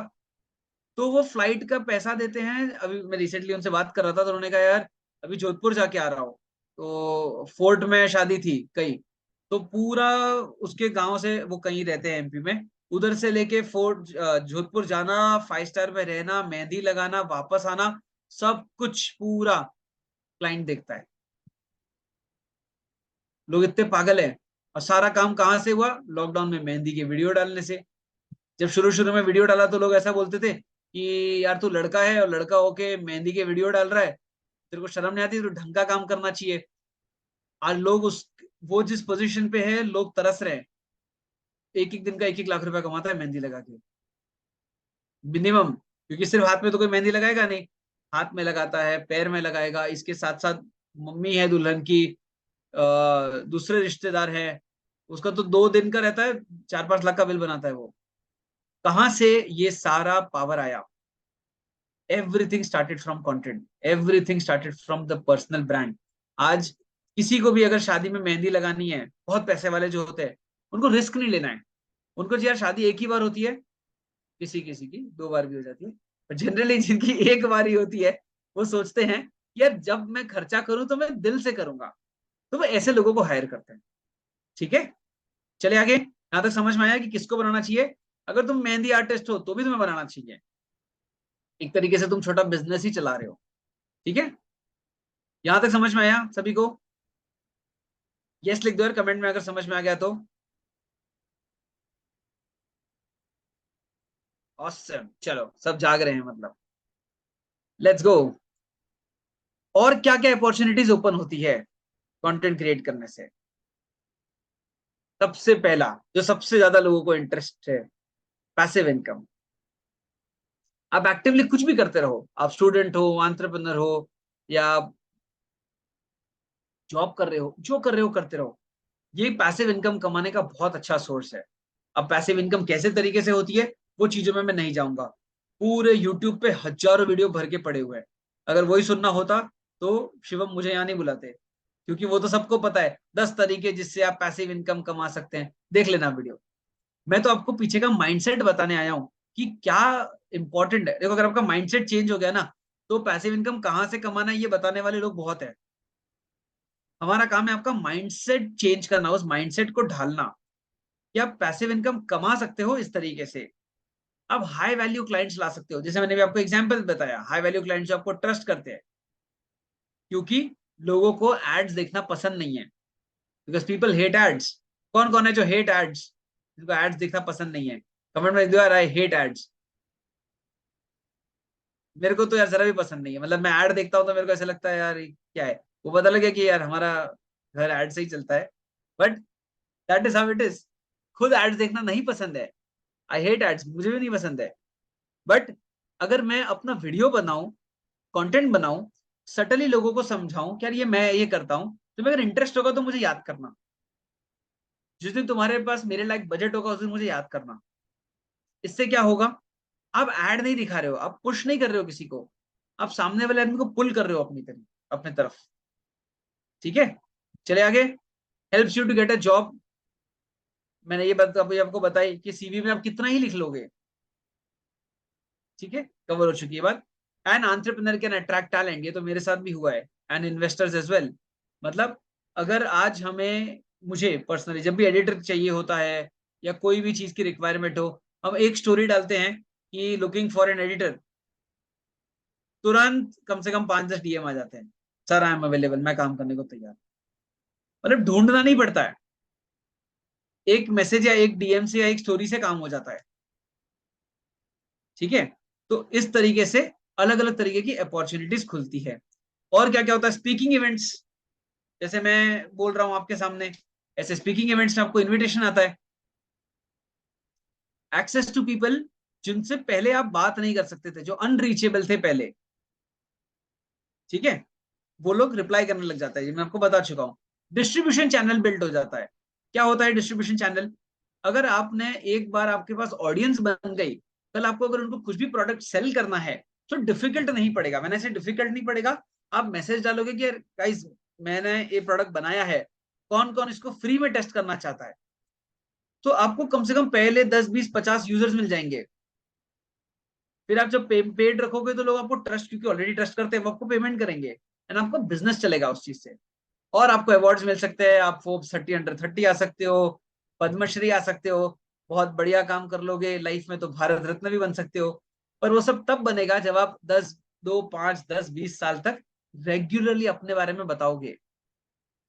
तो वो फ्लाइट का पैसा देते हैं। अभी मैं रिसेंटली उनसे बात कर रहा था तो उन्होंने कहा यार अभी जोधपुर जाके आ रहा हूँ, तो फोर्ट में शादी थी कहीं, तो पूरा उसके गांव से, वो कहीं रहते हैं एमपी में, उधर से लेके फोर्ट जोधपुर जाना, 5 स्टार में रहना, मेहंदी लगाना, वापस आना, सब कुछ पूरा क्लाइंट देखता है। लोग इतने पागल हैं। और सारा काम कहाँ से हुआ? लॉकडाउन में मेहंदी के वीडियो डालने से। जब शुरू शुरू में वीडियो डाला तो लोग ऐसा बोलते थे कि यार तू लड़का है और लड़का होके मेहंदी के वीडियो डाल रहा है, तेरे को शर्म नहीं आती? तो ढंग का काम करना चाहिए। आज लोग उस, वो जिस पोजीशन पे है, लोग तरस रहे हैं। एक एक दिन का 1-1 लाख रुपया कमाता है मेहंदी लगा के, मिनिमम। क्योंकि सिर्फ हाथ में तो कोई मेहंदी लगाएगा नहीं, हाथ में लगाता है, पैर में लगाएगा, इसके साथ साथ मम्मी है दुल्हन की, दूसरे रिश्तेदार है, उसका तो 2 दिन का रहता है, 4-5 लाख का बिल बनाता है वो। कहाँ से ये सारा पावर आया? Everything started from content, everything started from the personal brand. आज किसी को भी अगर शादी में मेहंदी लगानी है, बहुत पैसे वाले जो होते हैं, उनको रिस्क नहीं लेना है। उनको यार शादी एक ही बार होती है, किसी किसी की 2 बार भी हो जाती है, पर जनरली जिनकी एक बार ही होती है, वो सोचते हैं यार जब मैं खर्चा करूं तो मैं दिल से करूंगा, तो वो ऐसे लोगों को हायर करते हैं। ठीक है, चले आगे। यहां तक समझ में आया कि किसको बनाना चाहिए? अगर तुम मेहंदी आर्टिस्ट हो तो भी तुम्हें बनाना चाहिए, एक तरीके से तुम छोटा बिजनेस ही चला रहे हो। ठीक है, यहां तक समझ में आया सभी को? यस लिख दो यार कमेंट में अगर समझ में आ गया तो। ऑसम, चलो सब जाग रहे हैं मतलब। Let's go. और क्या क्या अपॉर्चुनिटीज ओपन होती है कंटेंट क्रिएट करने से? सबसे पहला, जो सबसे ज्यादा लोगों को इंटरेस्ट है, पैसिव इनकम। आप एक्टिवली कुछ भी करते रहो, आप स्टूडेंट हो, एंटरप्रेन्योर हो, या जॉब कर रहे हो, जो कर रहे हो करते रहो। ये पैसिव इनकम कमाने का बहुत अच्छा सोर्स है। अब पैसिव इनकम कैसे तरीके से होती है वो चीजों में मैं नहीं जाऊंगा। पूरे यूट्यूब पे हजारों वीडियो भर के पड़े हुए हैं। अगर वही सुनना होता तो शिवम मुझे यहाँ नहीं बुलाते, क्योंकि वो तो सबको पता है 10 तरीके जिससे आप पैसिव इनकम कमा सकते हैं। देख लेना वीडियो। मैं तो आपको पीछे का माइंडसेट बताने आया हूँ कि क्या इंपॉर्टेंट है। देखो, अगर आपका माइंडसेट चेंज हो गया ना, तो पैसिव इनकम कहाँ से कमाना है ये बताने वाले लोग बहुत है। हमारा काम है आपका माइंडसेट चेंज करना, उस माइंडसेट को ढालना कि आप पैसिव इनकम कमा सकते हो इस तरीके से। आप हाई वैल्यू क्लाइंट्स ला सकते हो, जैसे मैंने भी आपको एग्जांपल बताया, हाई वैल्यू क्लाइंट्स जो आपको ट्रस्ट करते हैं। क्योंकि लोगों को एड्स देखना पसंद नहीं है, बिकॉज पीपल हेट एड्स। कौन कौन है जो हेट एड्स, जिनको एड्स देखना पसंद नहीं है? कमेंट में दो यार, आई हेट एड्स। मेरे को तो यार जरा भी पसंद नहीं है। मतलब मैं ऐड देखता हूँ तो मेरे को ऐसा लगता है यार ये क्या है। वो पता लगे कि यार हमारा घर ऐड से ही चलता है, but that is how it is. खुद एड्स देखना नहीं पसंद है। आई हेट एड्स, मुझे भी नहीं पसंद है। बट अगर मैं अपना वीडियो बनाऊं, कंटेंट बनाऊं, सटली लोगों को समझाऊं कि यार ये मैं ये करता हूं, तो अगर इंटरेस्ट होगा तो मुझे याद करना। जिस दिन तुम्हारे पास मेरे लायक बजट होगा उस दिन मुझे याद करना। इससे क्या होगा? आप ऐड नहीं दिखा रहे हो, आप पुश नहीं कर रहे हो किसी को, आप सामने वाले आदमी को पुल कर रहे हो अपनी तरफ। ठीक है, चले आगे। Helps you to get a job. मैंने ये बात अभी आपको बताई कि सीवी में आप कितना ही लिख लोगे। ठीक है, कवर हो चुकी है बात। An entrepreneur can attract talent, ये तो मेरे साथ भी हुआ है। And investors as well. मतलब अगर आज हमें, मुझे पर्सनली जब भी एडिटर चाहिए होता है या कोई भी चीज की रिक्वायरमेंट हो, हम एक स्टोरी डालते हैं कि लुकिंग फॉर एन एडिटर, तुरंत कम से कम 5-10 डीएम आ जाते हैं, सर आई एम अवेलेबल, मैं काम करने को तैयार। मतलब ढूंढना नहीं पड़ता है, एक मैसेज या एक डीएम से या एक स्टोरी से काम हो जाता है। ठीक है, तो इस तरीके से अलग अलग तरीके की अपॉर्चुनिटीज खुलती है। और क्या क्या होता है? स्पीकिंग इवेंट्स, जैसे मैं बोल रहा हूं आपके सामने, ऐसे स्पीकिंग इवेंट्स में आपको इनविटेशन आता है। एक्सेस टू पीपल, जिनसे पहले आप बात नहीं कर सकते थे, जो अनरीचेबल थे पहले। ठीक है, वो लोग रिप्लाई करने लग जाता है, ये मैं आपको बता चुका हूं। डिस्ट्रीब्यूशन चैनल बिल्ड हो जाता है। क्या होता है डिस्ट्रीब्यूशन चैनल? अगर आपने एक बार आपके पास ऑडियंस बन गई, कल आपको अगर उनको कुछ भी प्रोडक्ट सेल करना है तो डिफिकल्ट नहीं पड़ेगा। मैंने ऐसे डिफिकल्ट नहीं पड़ेगा। आप मैसेज डालोगे कि गाइस मैंने ये प्रोडक्ट बनाया है, कौन कौन इसको फ्री में टेस्ट करना चाहता है, तो आपको कम से कम पहले 10-20-50 यूजर्स मिल जाएंगे। फिर आप जब पेड रखोगे तो लोग आपको ट्रस्ट, क्योंकि ऑलरेडी ट्रस्ट करते हैं, वो आपको पेमेंट करेंगे एंड आपका बिजनेस चलेगा उस चीज से। और आपको अवार्ड्स मिल सकते हैं, आप फोर्ब्स 30 अंडर 30 आ सकते हो, पद्मश्री आ सकते हो। बहुत बढ़िया काम कर लोगे लाइफ में तो भारत रत्न भी बन सकते हो। पर वो सब तब बनेगा जब आप 10, 2, 5, 10, 20 साल तक रेगुलरली अपने बारे में बताओगे।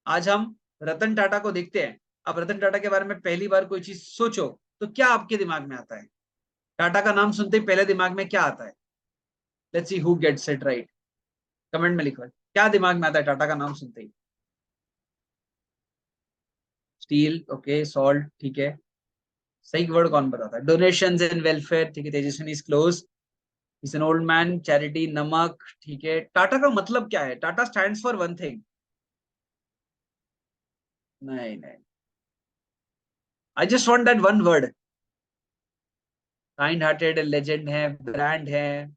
आज हम रतन टाटा को देखते हैं। आप रतन टाटा के बारे में पहली बार कोई चीज सोचो तो क्या आपके दिमाग में आता है? टाटा का नाम सुनते ही पहले दिमाग में क्या आता है? Let's see who gets it right. Comment में लिखो क्या दिमाग में आता है टाटा का नाम सुनते ही। स्टील, ओके, सॉल्ट, ठीक है। सही वर्ड कौन बताता है? डोनेशंस एंड वेलफेयर, ठीक है। Tejaswini is close. Is an old man. Charity, नमक, ठीक है। टाटा का मतलब क्या है? Tata stands for one thing. नहीं नहीं, I just want that one word. Kind hearted, legend है, ब्रांड है।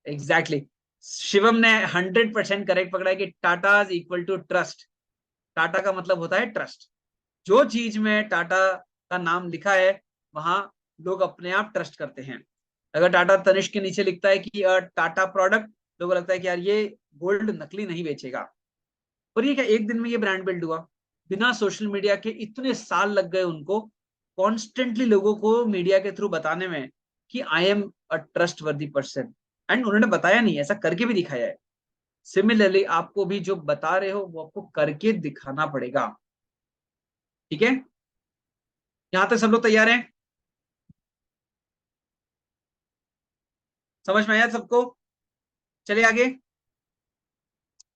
Exactly exactly. शिवम ने 100% करेक्ट पकड़ा है कि Tata is equal to trust. Tata का मतलब होता है ट्रस्ट। जो चीज में टाटा का नाम लिखा है वहां लोग अपने आप ट्रस्ट करते हैं। अगर टाटा तनिष्क के नीचे लिखता है कि टाटा प्रोडक्ट, लोगों को लगता है कि यार ये गोल्ड नकली नहीं बेचेगा। और ये क्या एक दिन में ये ब्रांड बिल्ड हुआ? बिना सोशल मीडिया के इतने साल लग गए उनको कॉन्स्टेंटली लोगों को मीडिया के थ्रू बताने में कि आई एम अ ट्रस्ट वर्दी पर्सन। एंड उन्होंने बताया नहीं, ऐसा करके भी दिखाया है। सिमिलरली आपको भी जो बता रहे हो वो आपको करके दिखाना पड़ेगा। ठीक है, यहां तक सब लोग तैयार हैं? समझ में आया सबको? चलिए आगे।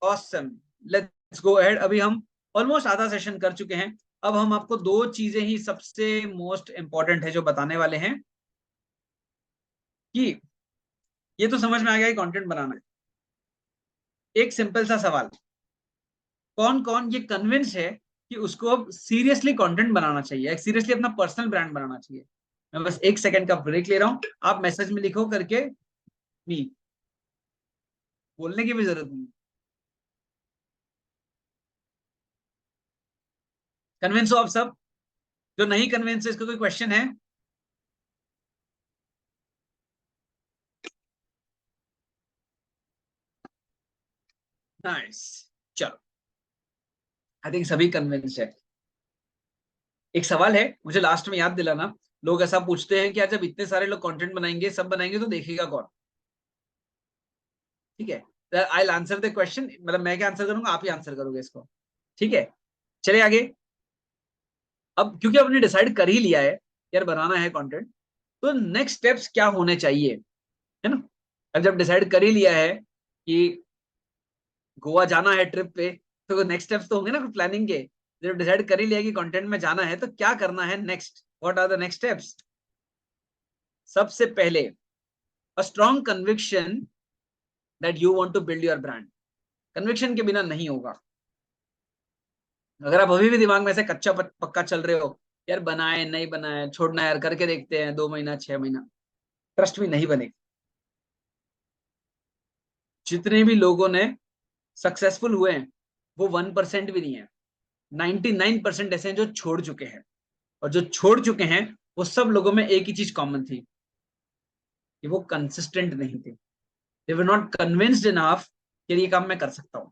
Awesome, let's go ahead. अभी हम ऑलमोस्ट आधा सेशन कर चुके हैं। अब हम आपको दो चीजें ही सबसे मोस्ट इंपॉर्टेंट है जो बताने वाले हैं कि ये तो समझ में आ गया कि कंटेंट बनाना है। एक सिंपल सा सवाल, कौन कौन ये कन्विंस है कि उसको अब सीरियसली कंटेंट बनाना चाहिए, सीरियसली अपना पर्सनल ब्रांड बनाना चाहिए? मैं बस 1 सेकंड का ब्रेक ले रहा हूं, आप मैसेज में लिखो करके, नहीं बोलने की भी जरूरत नहीं। कन्विंस हो आप सब? जो नहीं कन्विंस है, इसका कोई क्वेश्चन है? नाइस, चलो, आई थिंक सभी कन्विंस है। एक सवाल है, मुझे लास्ट में याद दिलाना। लोग ऐसा पूछते हैं कि यार जब इतने सारे लोग कंटेंट बनाएंगे, सब बनाएंगे, तो देखेगा कौन? ठीक है, आई आंसर द क्वेश्चन, मतलब मैं क्या आंसर करूंगा, आप ही आंसर करोगे इसको। ठीक है, चलिए आगे। अब क्योंकि आपने डिसाइड कर ही लिया है यार बनाना है कंटेंट, तो नेक्स्ट स्टेप्स क्या होने चाहिए, है ना? अब जब डिसाइड कर ही लिया है कि गोवा जाना है ट्रिप पे, तो नेक्स्ट स्टेप्स तो होंगे ना प्लानिंग के। जब डिसाइड कर ही लिया कि कंटेंट में जाना है, तो क्या करना है next? What are the next steps? सबसे पहले, a strong conviction that you want to build your brand. Conviction के बिना नहीं होगा। अगर आप अभी भी दिमाग में से कच्चा पक्का चल रहे हो, यार बनाए नहीं बनाए, छोड़ना यार, करके देखते हैं 2 महीना 6 महीना, ट्रस्ट भी नहीं बनेगी। जितने भी लोगों ने सक्सेसफुल हुए हैं, वो 1% भी नहीं है। 99% ऐसे हैं जो छोड़ चुके हैं। और जो छोड़ चुके हैं, वो सब लोगों में एक ही चीज कॉमन थी, कि वो कंसिस्टेंट नहीं थे। दे वर नॉट कन्विंस्ड इनफ कि ये काम मैं कर सकता हूं।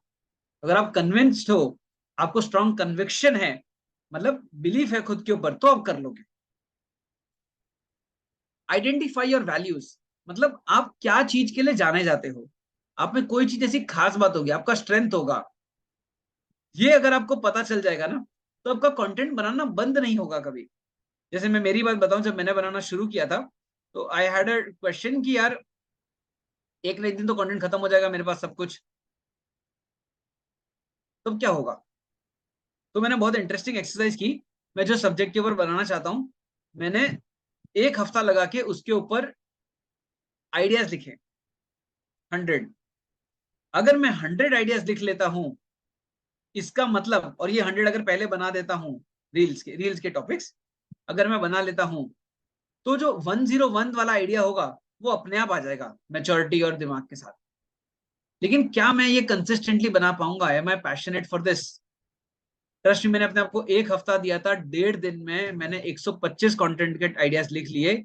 अगर आप कन्विंस्ड हो, आपको स्ट्रॉन्ग कन्विक्शन है, मतलब बिलीफ है खुद के ऊपर, तो आप कर लोगे। आइडेंटिफाई योर वैल्यूज, मतलब आप क्या चीज के लिए जाने जाते हो। आप में कोई चीज ऐसी खास बात होगी, आपका स्ट्रेंथ होगा। ये अगर आपको पता चल जाएगा ना, तो आपका कंटेंट बनाना बंद नहीं होगा कभी। जैसे मैं मेरी बात बताऊं, जब मैंने बनाना शुरू किया था, तो आई हैड अ क्वेश्चन कि यार एक ना एक दिन तो कंटेंट खत्म हो जाएगा, मेरे पास सब कुछ, तो क्या होगा? तो मैंने बहुत इंटरेस्टिंग एक्सरसाइज की। मैं जो सब्जेक्ट के ऊपर बनाना चाहता हूँ, मैंने 1 हफ्ता लगा के उसके ऊपर आइडियाज लिखे, 100। अगर मैं 100 आइडियाज लिख लेता हूँ, इसका मतलब, और ये 100 अगर पहले बना देता हूँ, रील्स के टॉपिक्स अगर मैं बना लेता हूँ, तो जो 101 वाला आइडिया होगा, वो अपने आप आ जाएगा मैच्योरिटी और दिमाग के साथ। लेकिन क्या मैं ये कंसिस्टेंटली बना पाऊंगा? Am I passionate for this? Trust में, मैंने अपने आपको 1 हफ्ता दिया था, 1.5 दिन में मैंने 125 कंटेंट के आइडियाज लिख लिए,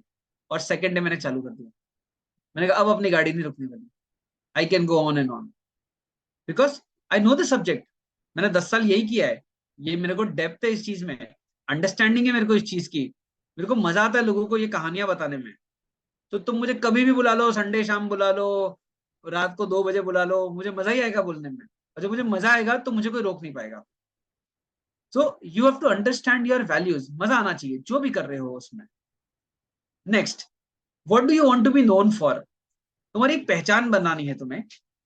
और सेकेंड डे मैंने चालू कर दिया। मैंने कहा अब अपनी गाड़ी नहीं रुकने वाली, I can go on and on, because I know the subject. मैंने 10 साल यही किया है। ये मेरे को डेप्थ है इस चीज में, अंडरस्टैंडिंग है मेरे को इस चीज की। मेरे को मजा आता है लोगों को ये कहानियां बताने में। तो तुम मुझे कभी भी बुला लो, संडे शाम बुला लो, रात को 2 बजे बुला लो, मुझे मजा ही आएगा बोलने में। और जब मुझे मजा आएगा, तो मुझे कोई रोक नहीं पाएगा। So you have to understand your values, मजा आना चाहिए जो भी कर रहे हो उसमें। Next, what do you want to be known for? तुम्हारी एक पहचान बनानी है तुम्हें,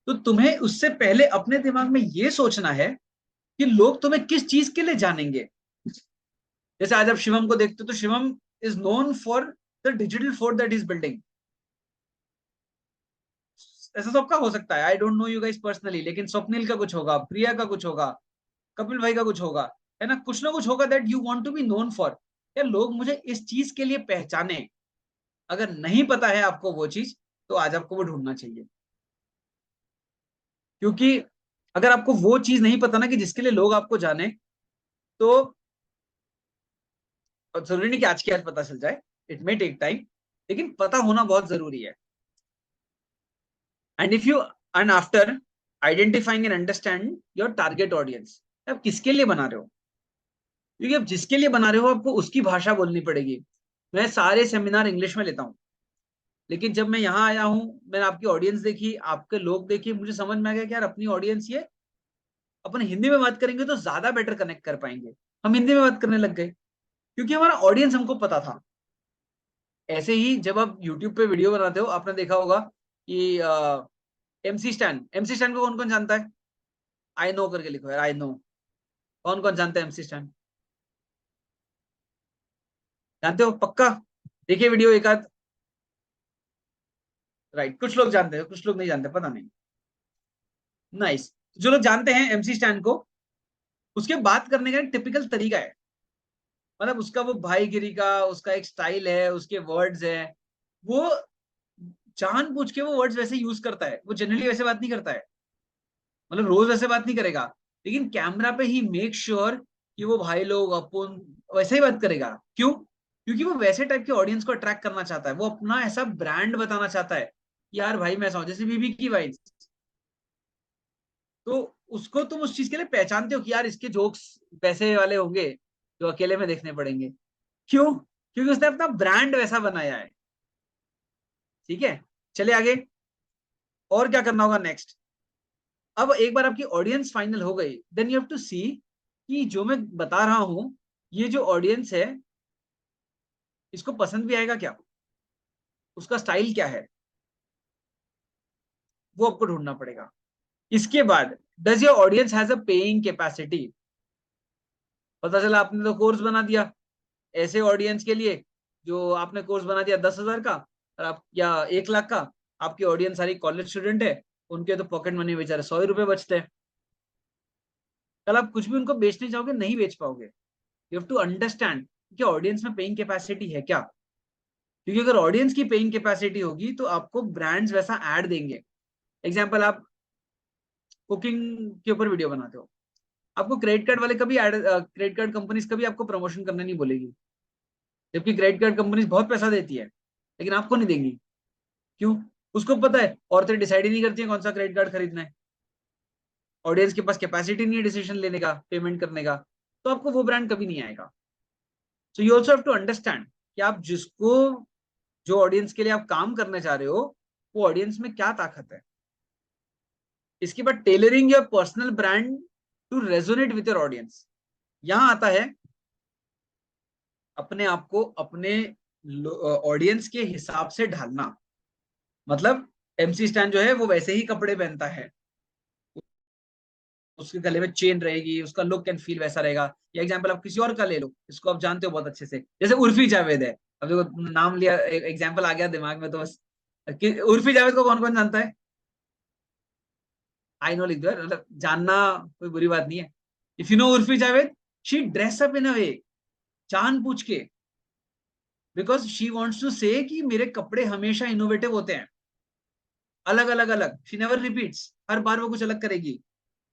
तो तुम्हें उससे पहले अपने दिमाग में ये सोचना है कि लोग तुम्हें किस चीज के लिए जानेंगे। जैसे आज आप शिवम को देखते हो, तो Shivam is known for the digital fort that is building. ऐसा सबका हो सकता है, I don't know you guys personally, लेकिन स्वप्निल का कुछ होगा, प्रिया का कुछ होगा, कपिल भाई का कुछ होगा, है ना कुछ होगा that you want to be known for. यार लोग मुझे इस चीज के लिए पहचाने। अगर नहीं पता है आपको वो चीज, तो आज आपको वो ढूंढना चाहिए। क्योंकि अगर आपको वो चीज नहीं पता ना, कि जिसके लिए लोग आपको जाने, तो जरूरी नहीं कि आज के आज पता चल जाए, इट मे टेक टाइम, लेकिन पता होना बहुत जरूरी है। And if you and after identifying and understand your target audience, आप किसके लिए बना रहे हो? क्योंकि आप जिसके लिए बना रहे हो, आपको उसकी भाषा बोलनी पड़ेगी। मैं सारे सेमिनार इंग्लिश में लेता हूँ, लेकिन जब मैं यहाँ आया हूँ, मैंने आपकी ऑडियंस देखी, आपके लोग देखी, मुझे समझ में आ गया कि यार अपनी ऑडियंस ये, अपन हिंदी में बात करेंगे तो ज्यादा बेटर कनेक्ट कर पाएंगे। हम हिंदी में बात करने लग गए, क्योंकि हमारा ऑडियंस हमको पता था। ऐसे ही जब आप यूट्यूब पे वीडियो बनाते हो, आपने देखा होगा कि एमसी स्टैंड को कौन कौन जानता है? आई नो करके लिखो यार, आई नो। कौन कौन जानता है एमसी स्टैंड? जानते हो पक्का? देखिए वीडियो एक आध। राइट, कुछ लोग जानते हैं, कुछ लोग नहीं जानते, पता नहीं। नाइस। जो लोग जानते हैं एमसी स्टैंड को, उसके बात करने का एक टिपिकल तरीका है, मतलब उसका वो भाईगिरी का उसका एक स्टाइल है, उसके वर्ड्स है, वो जानबूझ के वो वर्ड्स वैसे यूज करता है, वो जनरली वैसे बात नहीं करता है, मतलब रोज वैसे बात नहीं करेगा, लेकिन कैमरा पे ही मेक श्योर कि वो भाई लोग अपन वैसे ही बात करेगा। क्यों? क्योंकि वो वैसे टाइप के ऑडियंस को अट्रैक्ट करना चाहता है, वो अपना ऐसा ब्रांड बताना चाहता है, यार भाई मैं ऐसा हूं, जैसे बीबी की वाइन्स, तो उसको तुम उस चीज के लिए पहचानते हो कि यार इसके जोक्स वैसे वाले होंगे जो अकेले में देखने पड़ेंगे। क्यों? क्योंकि उसने अपना ब्रांड वैसा बनाया है। ठीक है, चलिए आगे, और क्या करना होगा नेक्स्ट। अब एक बार आपकी ऑडियंस फाइनल हो गई, देन यू हैव टू सी कि जो मैं बता रहा हूं ये जो ऑडियंस है इसको पसंद भी आएगा क्या, उसका स्टाइल क्या है, वो आपको ढूंढना पड़ेगा। इसके बाद does your audience has a paying capacity. पता चला आपने तो कोर्स बना दिया ऐसे ऑडियंस के लिए, जो आपने कोर्स बना दिया 10,000 का और आप या 1 लाख का, आपकी ऑडियंस सारी कॉलेज स्टूडेंट है, उनके तो पॉकेट मनी बेचारे 100 रुपए बचते हैं। कल आप कुछ भी उनको बेचने जाओगे नहीं बेच पाओगे। यू हैव टू अंडरस्टैंड कि ऑडियंस में पेइंग कैपेसिटी है क्या, क्योंकि अगर ऑडियंस की पेइंग कैपेसिटी होगी तो आपको ब्रांड्स वैसा ऐड देंगे। एग्जाम्पल, आप कुकिंग के ऊपर वीडियो बनाते हो, आपको क्रेडिट कार्ड वाले कभी ऐड, क्रेडिट कार्ड कंपनीज कभी आपको प्रमोशन करने नहीं बोलेगी, जबकि क्रेडिट कार्ड कंपनीज बहुत पैसा देती है, लेकिन आपको नहीं देंगी। क्यों? उसको पता है औरतें डिसाइड ही नहीं करती हैं कौन सा क्रेडिट कार्ड खरीदना है, ऑडियंस के पास कैपेसिटी नहीं है डिसीजन लेने का, पेमेंट करने का, तो आपको वो ब्रांड कभी नहीं आएगा। So you also have to understand कि आप जिसको, जो ऑडियंस के लिए आप काम करने जा रहे हो, वो ऑडियंस में क्या ताकत है। इसके बाद tailoring your personal brand to resonate with your audience. यहां आता है अपने आप को अपने ऑडियंस के हिसाब से ढालना। मतलब एमसी स्टैन जो है वो वैसे ही कपड़े पहनता है, उसके गले में चेन रहेगी, उसका लुक एंड फील वैसा रहेगा। या एग्जांपल आप किसी और का ले लो, इसको आप जानते हो बहुत अच्छे से, जैसे उर्फी जावेद है। अब देखो नाम लिया, एग्जांपल आ गया दिमाग में, तो बस उर्फी जावेद को कौन कौन जानता है? आई नो लिख दो, मतलब जानना कोई बुरी बात नहीं है। If you know Urfi Javed, she dress up in a way, जान पूछ के, बिकॉज शी वॉन्ट्स टू से कि मेरे कपड़े हमेशा इनोवेटिव होते हैं, अलग अलग अलग, शी नेवर रिपीट्स, हर बार वो कुछ अलग करेगी,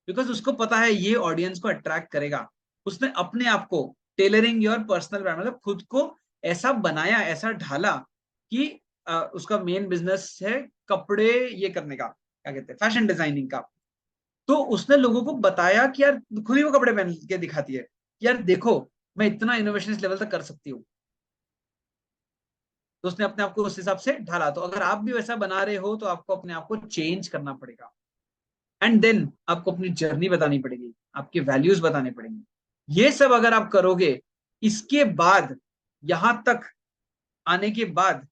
बिकॉज उसको पता है ये ऑडियंस को अट्रैक्ट करेगा। उसने अपने आप को टेलरिंग योर पर्सनल ब्रांड, मतलब खुद को ऐसा बनाया, ऐसा ढाला कि उसका मेन बिजनेस है कपड़े ये करने का, क्या कहते हैं, फैशन डिजाइनिंग का। तो उसने लोगों को बताया कि यार, खुद ही वो कपड़े पहन के दिखाती है कि यार देखो मैं इतना इनोवेशन इस लेवल तक कर सकती हूँ। तो उसने अपने आप को उस हिसाब से ढाला। तो अगर आप भी वैसा बना रहे हो तो आपको अपने आप को चेंज करना पड़ेगा, एंड देन आपको अपनी जर्नी बतानी पड़ेगी, आपके वैल्यूज बताने पड़ेंगे। ये सब अगर आप करोगे, इसके बाद यहां तक आने के बाद,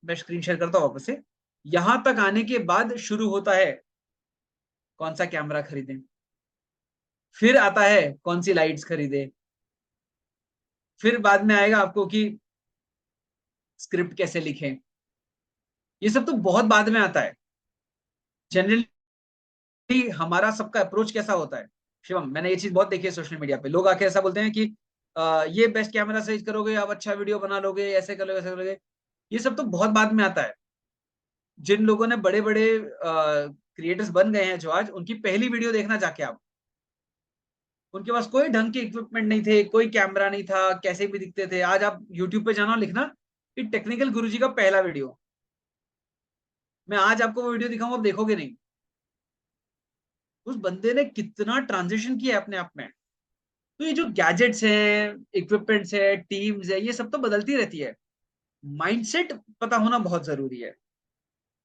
मैं स्क्रीन शेयर करता हूं वापस से, यहां तक आने के बाद शुरू होता है कौन सा कैमरा खरीदें, फिर आता है कौन सी लाइट्स खरीदे, फिर बाद में आएगा आपको कि स्क्रिप्ट कैसे लिखें। ये सब तो बहुत बाद में आता है। जनरली हमारा सबका अप्रोच कैसा होता है शिवम, मैंने ये चीज बहुत देखी है सोशल मीडिया पे, लोग आके ऐसा बोलते हैं कि ये बेस्ट कैमरा सही करोगे आप अच्छा वीडियो बना लोगे, ऐसे कर लोगे ऐसे करोगे। ये सब तो बहुत बाद में आता है। जिन लोगों ने बड़े बड़े क्रिएटर्स बन गए हैं जो आज, उनकी पहली वीडियो देखना जाके आप, उनके पास कोई ढंग के इक्विपमेंट नहीं थे, कोई कैमरा नहीं था, कैसे भी दिखते थे। आज आप यूट्यूब पे जाना, लिखना कि टेक्निकल गुरुजी का पहला वीडियो, मैं आज आपको वो वीडियो दिखाऊंगा, आप देखोगे नहीं उस बंदे ने कितना ट्रांजिशन किया है अपने आप में। तो ये जो गैजेट्स हैं, इक्विपमेंट्स है, टीम्स है, ये सब तो बदलती रहती है, माइंडसेट पता होना बहुत जरूरी है।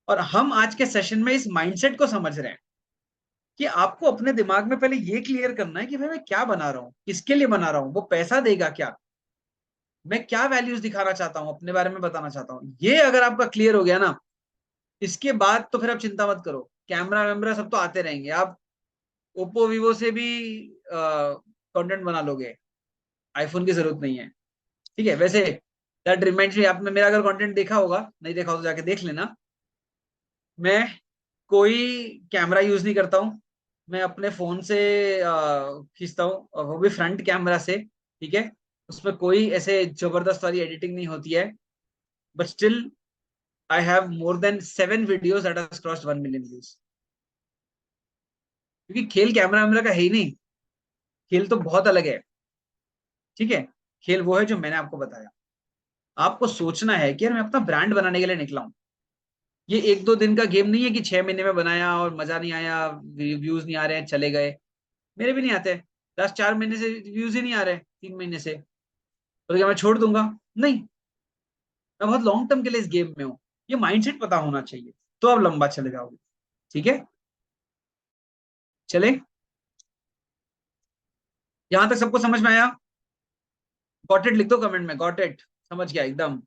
और हम आज के सेशन में इस माइंडसेट को समझ रहे हैं कि आपको अपने दिमाग में पहले ये क्लियर करना है कि भाई मैं क्या बना रहा हूँ, किसके लिए बना रहा हूँ, वो पैसा देगा क्या, मैं क्या वैल्यूज दिखाना चाहता हूँ, अपने बारे में बताना चाहता हूँ। ये अगर आपका क्लियर हो गया ना, इसके बाद तो फिर आप चिंता मत करो, कैमरा वैमरा सब तो आते रहेंगे, आप ओप्पो वीवो से भी कंटेंट बना लोगे, आईफोन की जरूरत नहीं है। ठीक है, वैसे दैट रिमाइंड्स मी, आपने मेरा अगर कंटेंट देखा होगा, नहीं देखा हो तो जाके देख लेना। मैं कोई कैमरा यूज नहीं करता हूँ, मैं अपने फोन से खींचता हूँ, और वो भी फ्रंट कैमरा से, ठीक है। उसमें कोई ऐसे जबरदस्त वाली एडिटिंग नहीं होती है, but still I have more than 7 videos that has crossed 1 million views. क्योंकि खेल कैमरा वैमरा का है ही नहीं, खेल तो बहुत अलग है, ठीक है। खेल वो है जो मैंने आपको बताया। आपको सोचना है कि यार मैं अपना ब्रांड बनाने के लिए निकला हूं। ये 1-2 दिन का गेम नहीं है कि 6 महीने में बनाया और मजा नहीं आया, व्यूज नहीं आ रहे हैं, चले गए। मेरे भी नहीं आते, लास्ट 4 महीने से व्यूज ही नहीं आ रहे, 3 महीने से। तो क्या मैं छोड़ दूंगा? नहीं, मैं बहुत लॉन्ग टर्म के लिए इस गेम में हूँ। ये माइंडसेट पता होना चाहिए, तो आप लंबा चले जाओगे, ठीक है। चले, यहां तक सबको समझ में आया? गॉट इट लिख दो कमेंट में, गॉट इट, समझ गया एकदम।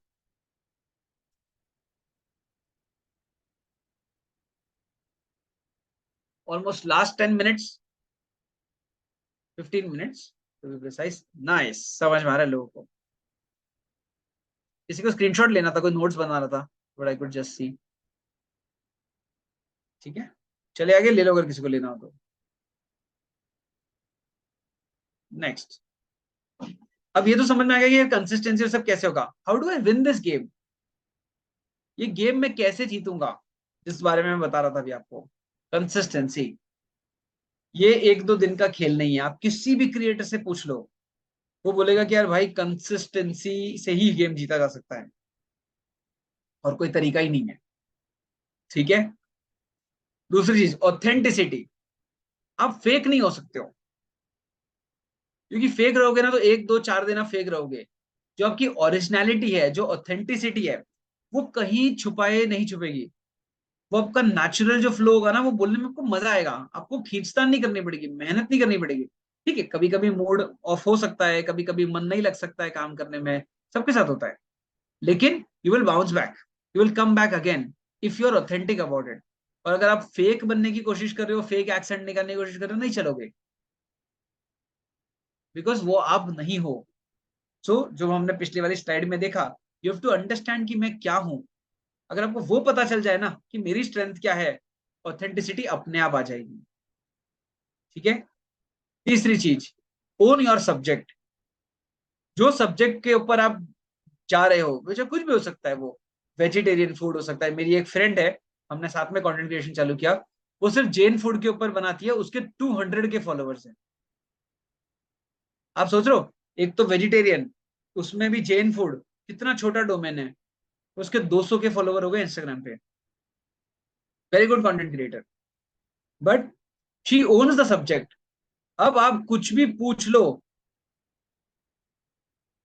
Almost last 10 minutes, 15 minutes to be precise. Nice, समझ में आ रहा है लोगों को। किसी को स्क्रीनशॉट लेना था, कोई नोट्स बना रहा था, but I could just see, ठीक है। चले आगे, ले लो अगर किसी को लेना हो तो। नेक्स्ट, अब ये तो समझ में आ गया कि कंसिस्टेंसी और सब कैसे होगा। How do I win this game? ये गेम में कैसे जीतूंगा, जिस बारे में मैं बता रहा था अभी आपको। कंसिस्टेंसी, ये 1-2 दिन का खेल नहीं है। आप किसी भी क्रिएटर से पूछ लो, वो बोलेगा कि यार भाई कंसिस्टेंसी से ही गेम जीता जा सकता है, और कोई तरीका ही नहीं है, ठीक है। दूसरी चीज, ऑथेंटिसिटी। आप फेक नहीं हो सकते हो, क्योंकि फेक रहोगे ना तो 1-2-4 दिन आप फेक रहोगे। जो आपकी ओरिजिनलिटी है, जो ऑथेंटिसिटी है, वो कहीं छुपाए नहीं छुपेगी। वो आपका नेचुरल जो फ्लो होगा ना, वो बोलने में आपको मजा आएगा। आपको खींचतान नहीं करनी पड़ेगी, मेहनत नहीं करनी पड़ेगी, ठीक है। कभी कभी मूड ऑफ हो सकता है, कभी कभी मन नहीं लग सकता है काम करने में, सबके साथ होता है। लेकिन you will bounce back, you will come back again if you are authentic about it. और अगर आप फेक बनने की कोशिश कर रहे हो, फेक एक्सेंट निकालने की कोशिश कर रहे हो, नहीं चलोगे, बिकॉज वो आप नहीं हो। सो जो हमने पिछली वाली स्लाइड में देखा, यू हैव टू अंडरस्टैंड कि मैं क्या हूं। अगर आपको वो पता चल जाए ना कि मेरी स्ट्रेंथ क्या है, ऑथेंटिसिटी अपने आप आ जाएगी, ठीक है। तीसरी चीज, ओन योर सब्जेक्ट। जो सब्जेक्ट के ऊपर आप जा रहे हो, वैसे कुछ भी हो सकता है, वो वेजिटेरियन फूड हो सकता है। मेरी एक फ्रेंड है, हमने साथ में कंटेंट क्रिएशन चालू किया, वो सिर्फ जैन फूड के ऊपर बनाती है, उसके 200 के फॉलोवर्स हैं। आप सोच रहे हो, एक तो वेजिटेरियन, उसमें भी जैन फूड, कितना छोटा डोमेन है, उसके 200 के फॉलोवर हो गए इंस्टाग्राम पे। Very good content creator, but she owns the subject. अब आप कुछ भी पूछ लो,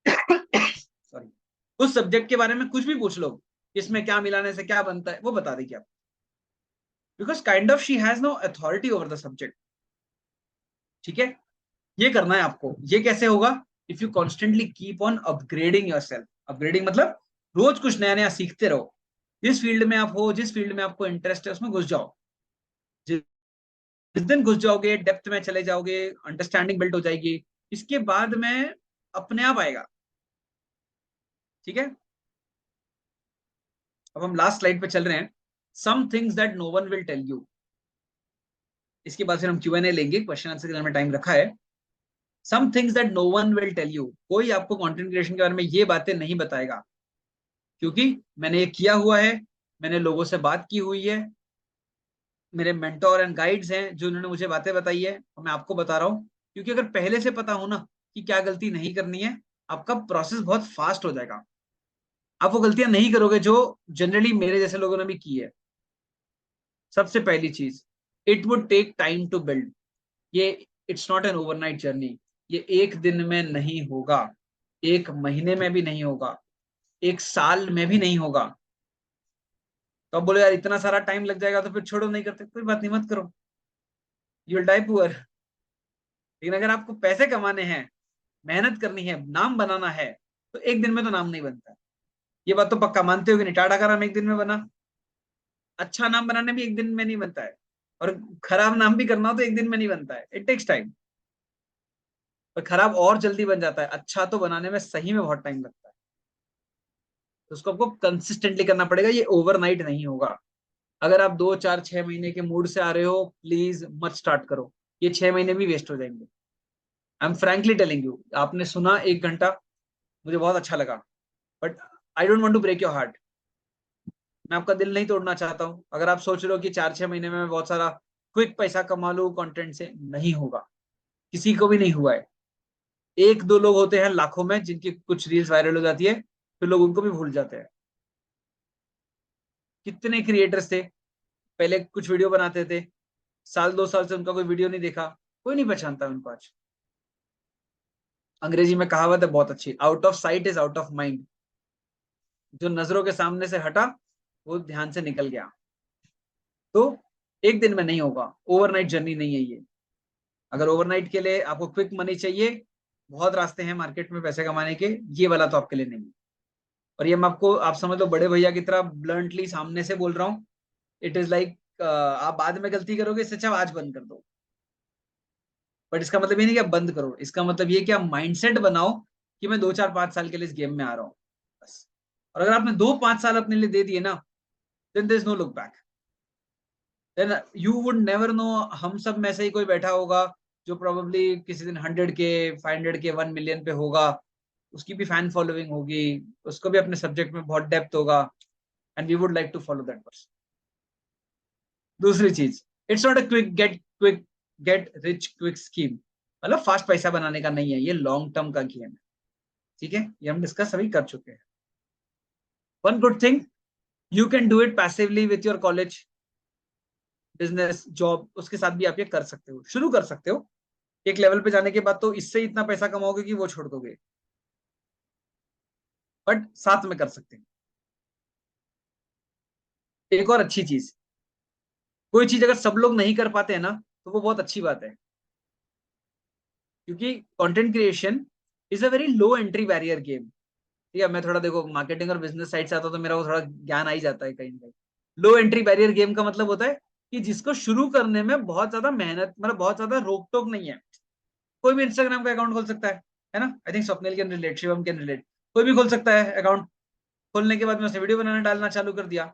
सॉरी, उस सब्जेक्ट के बारे में कुछ भी पूछ लो, इसमें क्या मिलाने से क्या बनता है, वो बता देगी आप। Because kind of she has no authority over the subject, ठीक है। ये करना है आपको। ये कैसे होगा? If you constantly keep on upgrading your self. Upgrading मतलब रोज कुछ नया नया सीखते रहो। जिस फील्ड में आप हो, जिस फील्ड में आपको इंटरेस्ट है, उसमें घुस जाओ। जिस दिन घुस जाओगे, डेप्थ में चले जाओगे, अंडरस्टैंडिंग बिल्ड हो जाएगी, इसके बाद में अपने आप आएगा, ठीक है। अब हम लास्ट स्लाइड पे चल रहे हैं। Some things that no one will tell you. इसके बाद फिर हम Q&A लेंगे, क्वेश्चन आंसर करने में टाइम रखा है। Some things that no one will tell you. कोई आपको कंटेंट क्रिएशन के बारे में ये बातें नहीं बताएगा, क्योंकि मैंने ये किया हुआ है, मैंने लोगों से बात की हुई है, मेरे मेंटोर एंड गाइड्स हैं जो उन्होंने मुझे बातें बताई है, और मैं आपको बता रहा हूँ। क्योंकि अगर पहले से पता हो ना कि क्या गलती नहीं करनी है, आपका प्रोसेस बहुत फास्ट हो जाएगा। आप वो गलतियां नहीं करोगे जो जनरली मेरे जैसे लोगों ने भी की है। सबसे पहली चीज, it would take time to build. ये it's not an overnight journey. ये एक दिन में नहीं होगा, एक महीने में भी नहीं होगा, एक साल में भी नहीं होगा। तो आप बोले यार इतना सारा टाइम लग जाएगा तो फिर छोड़ो, नहीं करते, कोई बात नहीं, मत करो, यू विल डाई पुअर। लेकिन अगर आपको पैसे कमाने हैं, मेहनत करनी है, नाम बनाना है, तो एक दिन में तो नाम नहीं बनता। ये बात तो पक्का मानते हो कि नहीं? टाटा का नाम एक दिन में बना, अच्छा नाम बनाने भी एक दिन में नहीं बनता है, और खराब नाम भी करना हो तो एक दिन में नहीं बनता है, इट टेक्स टाइम। और खराब और जल्दी बन जाता है, अच्छा तो बनाने में सही में बहुत टाइम लगता है। तो उसको आपको कंसिस्टेंटली करना पड़ेगा, ये ओवरनाइट नहीं होगा। अगर आप 2 4 6 महीने के मूड से आ रहे हो, प्लीज मत स्टार्ट करो, ये 6 महीने भी वेस्ट हो जाएंगे। I am frankly telling you. आपने सुना 1 घंटा, मुझे बहुत अच्छा लगा, but I don't want to break your heart. मैं आपका दिल नहीं तोड़ना चाहता हूँ। अगर आप सोच रहे हो कि 4 6 महीने में मैं बहुत सारा क्विक पैसा कमा लूँ कंटेंट से, नहीं होगा, किसी को भी नहीं हुआ है। 1 2 लोग होते हैं लाखों में जिनकी कुछ रील्स वायरल हो जाती है, फिर लोग उनको भी भूल जाते हैं। कितने क्रिएटर्स थे पहले, कुछ वीडियो बनाते थे, 1 2 साल से उनका कोई वीडियो नहीं देखा, कोई नहीं पहचानता उनको आज। अंग्रेजी में कहावत है बहुत अच्छी, out of site is out of mind. जो नजरों के सामने से हटा, वो ध्यान से निकल गया। तो एक दिन में नहीं होगा, ओवरनाइट जर्नी नहीं है ये। अगर ओवरनाइट के लिए आपको क्विक मनी चाहिए, बहुत रास्ते हैं मार्केट में पैसे कमाने के, ये वाला तो आपके लिए नहीं है। और ये मैं आपको, आप समझ लो बड़े भैया की तरह ब्लंटली सामने से बोल रहा हूँ। इट इज लाइक आप बाद में गलती करोगे, इससे अच्छा आज बंद कर दो। बट इसका मतलब ये नहीं कि आप बंद करो, इसका मतलब ये कि आप माइंडसेट बनाओ कि मैं 2 4 5 साल के लिए इस गेम में आ रहा हूँ, बस। और अगर आपने 2 5 साल अपने लिए दे दिए ना, then there is no look back. Then you would never know. हम सब में से ही कोई बैठा होगा जो प्रोबेबली किसी दिन 100 के, 500 के, 1 मिलियन पे होगा, उसकी भी फैन फॉलोइंग होगी, उसको भी अपने सब्जेक्ट में बहुत डेप्थ होगा, and we would like to follow that person. दूसरी चीज, it's not a quick get rich quick scheme. मतलब फास्ट पैसा बनाने का नहीं है, ये लॉन्ग टर्म का गेम है। ठीक है, ये हम डिस्कस अभी कर चुके हैं। One good thing, you can do it passively with your college, business, job, उसके साथ भी आप ये कर सकते हो, शुरू कर सकते हो। एक लेवल पे जाने के बाद तो इससे इतना पैसा कमाओगे कि वो छोड़ दोगे, बट साथ में कर सकते हैं। एक और अच्छी चीज, कोई चीज अगर सब लोग नहीं कर पाते हैं ना, तो वो बहुत अच्छी बात है। क्योंकि content creation is a very low entry barrier game. ठीक है, मैं थोड़ा देखो मार्केटिंग और बिजनेस साइड से आता हूं, तो मेरा वो थोड़ा ज्ञान आ ही जाता है कहीं ना कहीं। लो एंट्री बैरियर गेम का मतलब होता है कि जिसको शुरू करने में बहुत ज्यादा मेहनत, मतलब बहुत ज्यादा रोक टोक नहीं है। कोई भी इंस्टाग्राम का अकाउंट खोल सकता है ना। I think Swapnil can relate, Shivam can relate. कोई भी खोल सकता है अकाउंट, खोलने के बाद में उसने वीडियो बनाना डालना चालू कर दिया।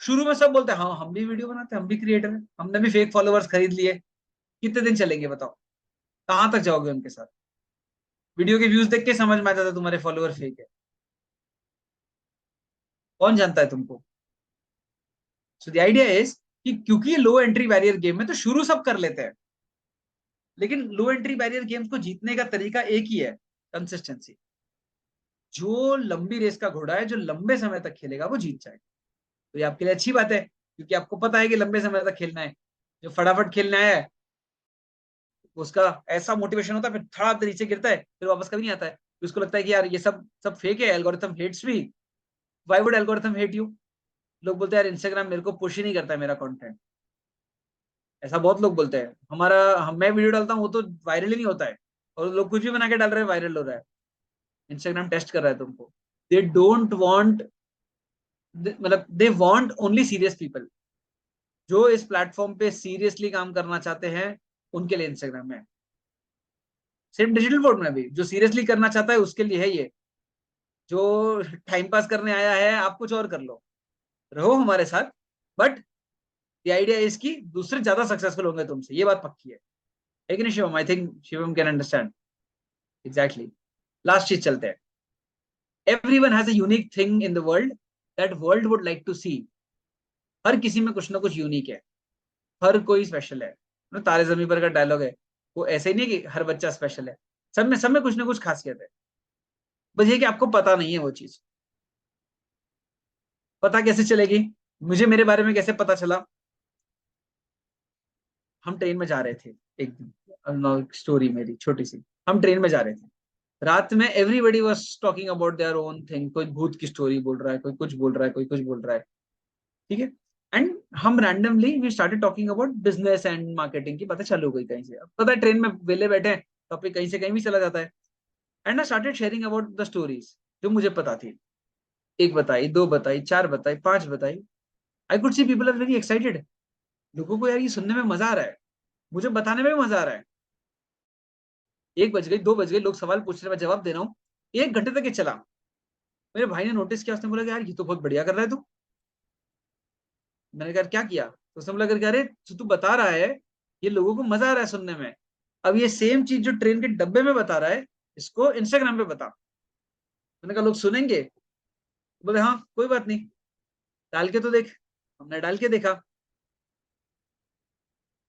शुरू में सब बोलते हैं हाँ हम भी वीडियो बनाते हैं, हम भी क्रिएटर हैं, हमने भी फेक फॉलोअर्स खरीद लिए। कितने दिन चलेंगे बताओ, कहां तक जाओगे उनके साथ? वीडियो के व्यूज देख के समझ में आ जाता है तुम्हारे फॉलोअर फेक है। कौन जानता है तुमको? सो द आइडिया इज कि क्योंकि ये लो एंट्री बैरियर गेम है, तो शुरू सब कर लेते हैं। लेकिन लो एंट्री बैरियर गेम्स को जीतने का तरीका एक ही है, कंसिस्टेंसी। जो लंबी रेस का घोड़ा है, जो लंबे समय तक खेलेगा, वो जीत जाएगा। तो ये आपके लिए अच्छी बात है, क्योंकि आपको पता है कि लंबे समय तक खेलना है। जो फटाफट खेलने आया है, उसका ऐसा मोटिवेशन होता है, फिर थोड़ा देर नीचे गिरता है, फिर वापस कभी नहीं आता है। उसको लगता है कि यार ये सब सब फेक है, algorithm hates me. Why would algorithm hate you? लोग बोलते हैं यार इंस्टाग्राम मेरे को पुश ही नहीं करता है मेरा कंटेंट। ऐसा बहुत लोग बोलते हैं। मैं वीडियो डालता हूँ वो तो वायरल ही नहीं होता है, और लोग कुछ भी बना के डाल रहे हैं, वायरल हो रहा है। इंस्टाग्राम टेस्ट कर रहा है तुमको। दे डोंट वांट, मतलब they want only serious people. जो इस प्लेटफॉर्म पे सीरियसली काम करना चाहते हैं, उनके लिए इंस्टाग्राम है। सिर्फ डिजिटल वर्ल्ड में भी जो सीरियसली करना चाहता है उसके लिए है ये। जो टाइम पास करने आया है, आप कुछ और कर लो, रहो हमारे साथ, बट द आइडिया इज कि दूसरे ज्यादा सक्सेसफुल होंगे तुमसे, ये बात पक्की है कि नहीं Shivam? I think Shivam can understand exactly. Last चीज चलते हैं। Everyone has a unique thing in the world that world would like to see. हर किसी में कुछ ना कुछ यूनिक है, हर कोई स्पेशल है। तारे जमीन पर का डायलॉग है, वो ऐसे ही नहीं कि हर बच्चा स्पेशल है। सब में कुछ ना कुछ खासियत है। बस ये कि आपको पता नहीं है वो चीज। पता कैसे चलेगी? मुझे मेरे बारे में कैसे पता चला? हम ट्रेन में जा रहे थे एक दिन, स्टोरी मेरी छोटी सी। हम ट्रेन में जा रहे थे, रात में everybody was talking about their own thing. कोई भूत की स्टोरी बोल रहा है, कोई कुछ बोल रहा है, कोई कुछ बोल रहा है। ठीक है, एंड हम randomly we started talking about business and marketing की बातें चालू हो गई कहीं से। अब पता है ट्रेन में वेले बैठे हैं, टॉपिक कहीं से कहीं भी चला जाता है। And I started sharing about the stories जो मुझे पता थी। एक बताई, दो बताई, चार बताई, पांच बताई। I could see people are very excited. लोगों को यार ये सुनने में मजा आ रहा है, मुझे बताने में भी मजा आ रहा है। 1 बज गई, 2 बज गई, लोग सवाल पूछ रहे, मैं जवाब दे रहा हूँ। 1 घंटे तक ये चला। मेरे भाई ने नोटिस किया, उसने बोला कि यार ये तो बहुत बढ़िया कर रहा है तू। मैंने कहा क्या किया? तो उसने बोला करके, अरे जो तू बता रहा है ये लोगों को मजा आ रहा है सुनने में, अब ये सेम चीज जो ट्रेन के डब्बे में बता रहा है इसको इंस्टाग्राम पे बता। मैंने कहा लोग सुनेंगे? बोले हाँ कोई बात नहीं, डाल के तो देख। हमने डाल के देखा,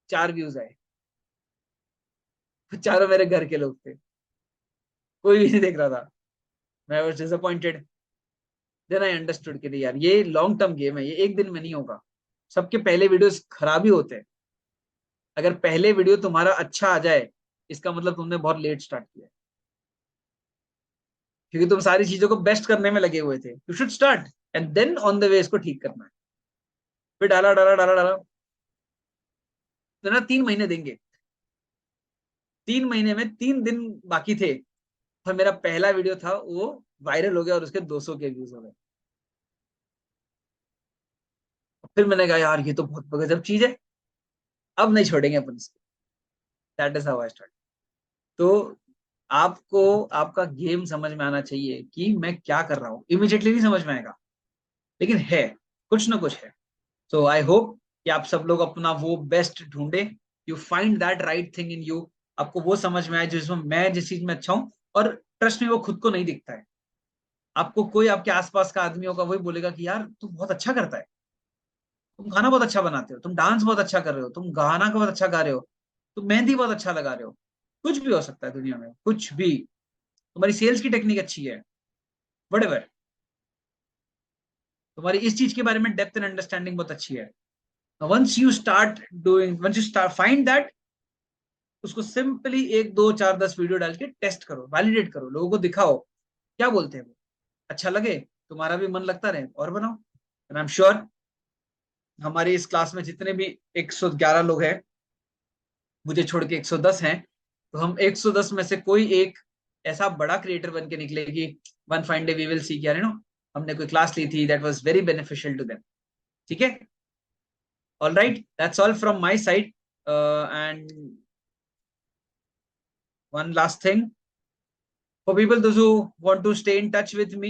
4 व्यूज आए। चारों मेरे घर के लोग थे, कोई भी नहीं देख रहा था। मैं was disappointed. Then I understood कि नहीं यार, ये लॉन्ग टर्म गेम है, ये एक दिन में नहीं होगा। सबके पहले वीडियोस खराब ही होते हैं। अगर पहले वीडियो तुम्हारा अच्छा आ जाए इसका मतलब तुमने बहुत लेट स्टार्ट किया है, क्योंकि तुम सारी चीजों को बेस्ट करने में लगे हुए थे। You should start and then on the way इसको ठीक करना है। फिर डाला डाला डाला डाला, तो ना 3 महीने देंगे। 3 महीने में 3 दिन बाकी थे और मेरा पहला वीडियो था वो वायरल हो गया और उसके 200 के व्यूज हो गए। फिर मैंने कहा यार ये तो बहुत गजब चीज है, अब नहीं छोड़ेंगे अपन इसको। That is how I start. तो आपको आपका गेम समझ में आना चाहिए कि मैं क्या कर रहा हूँ। इमीडिएटली नहीं समझ में आएगा, लेकिन है, कुछ ना कुछ है। सो आई होप कि आप सब लोग अपना वो बेस्ट ढूंढे, you find that right thing in you. आपको वो समझ में आए जिसमें मैं जिस चीज में अच्छा हूँ। और ट्रस्ट में वो खुद को नहीं दिखता है। आपको कोई आपके आसपास का आदमी होगा वही बोलेगा कि यार तू बहुत अच्छा करता है, तुम खाना बहुत अच्छा बनाते हो, तुम डांस बहुत अच्छा कर रहे हो, तुम गाना बहुत अच्छा गा रहे हो, तुम मेहंदी बहुत अच्छा लगा रहे हो। कुछ भी हो सकता है दुनिया में, कुछ भी। तुम्हारी सेल्स की टेक्निक अच्छी है, whatever, तुम्हारी इस चीज के बारे में डेप्थ एंड अंडरस्टैंडिंग बहुत अच्छी है। Once you start find that, उसको सिंपली 1 2 4 10 वीडियो डाल के टेस्ट करो, वैलिडेट करो, लोगों को दिखाओ क्या बोलते हैं वो। अच्छा लगे, तुम्हारा भी मन लगता रहे, और बनाओ। एंड आई एम श्योर हमारे इस क्लास में जितने भी 111 लोग हैं, मुझे छोड़ के 110 हैं, तो हम 110 में से कोई एक ऐसा बड़ा क्रिएटर बन के निकलेगी। One fine day we will see, यार नो हमने कोई क्लास ली थी that was very beneficial to them. ठीक है, all right, that's all from my side. And one last thing, for people those who want to stay in touch with me,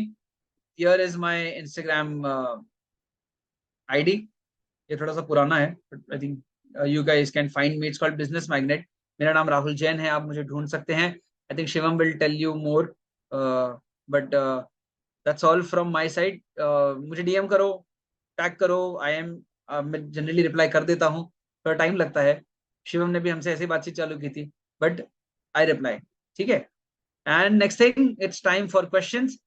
here is my Instagram ID. ये थोड़ा सा पुराना है, but I think you guys can find me, it's called business magnet. मेरा नाम राहुल जैन है, आप मुझे ढूंढ सकते हैं। I think Shivam will tell you more, but that's all from my side. मुझे डीएम करो, टैग करो। आई एम मैं जनरली रिप्लाई कर देता हूँ, थोड़ा टाइम लगता है। शिवम ने भी हमसे ऐसी बातचीत चालू की थी, बट आई रिप्लाई। ठीक है, and next thing, it's time for questions.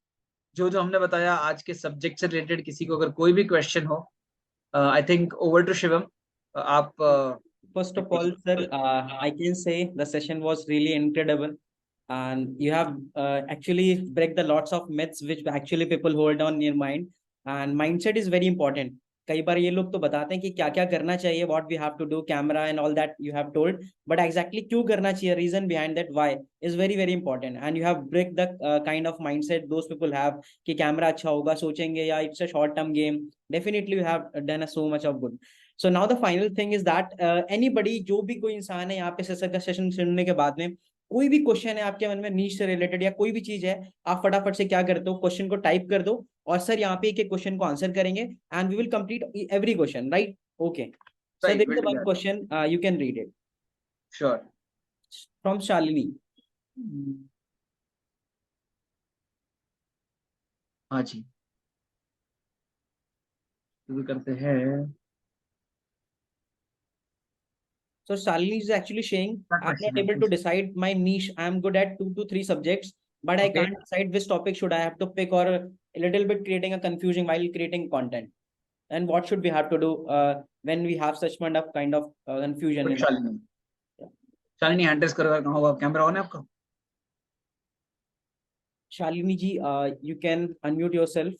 जो जो हमने बताया आज के सब्जेक्ट से रिलेटेड, किसी को अगर कोई भी क्वेश्चन हो, I think over to Shivam. आप First of all, sir, I can say the session was really incredible, and you have actually break the lots of myths which actually people hold on in your mind. And mindset is very important. कई बार ये लोग तो बताते हैं कि क्या क्या करना चाहिए, what we have to do, camera and all that you have told, but exactly क्यों करना चाहिए, reason behind that why is very very important. And you have break the kind of mindset those people have कि camera अच्छा होगा सोचेंगे या it's a short term game. Definitely you have done so much of good. So now the final thing is that anybody, जो भी कोई इंसान है यहाँ पे सेशन सुनने के बाद में, कोई भी क्वेश्चन है आपके मन में नीश से रिलेटेड या कोई भी चीज है, आप फटाफट से क्या करते हो, क्वेश्चन को टाइप कर दो और सर यहाँ पे एक एक क्वेश्चन को आंसर करेंगे and we will complete every question, right? Okay sir, right, there is one question, you can read it sure. From Shalini. हाँ जी, शुरू करते हैं। So Shalini is actually saying, क्या I'm not क्वेश्चन है able to please? decide my niche. I'm good at 2 to 3 subjects, but I okay, can't decide which topic should I have to pick, or a little bit creating a confusion while creating content. And what should we have to do when we have such kind of confusion in our. Shalini, Shalini hand raise करो, कहाँ होगा camera on है आपका? Shalini ji, you can unmute yourself.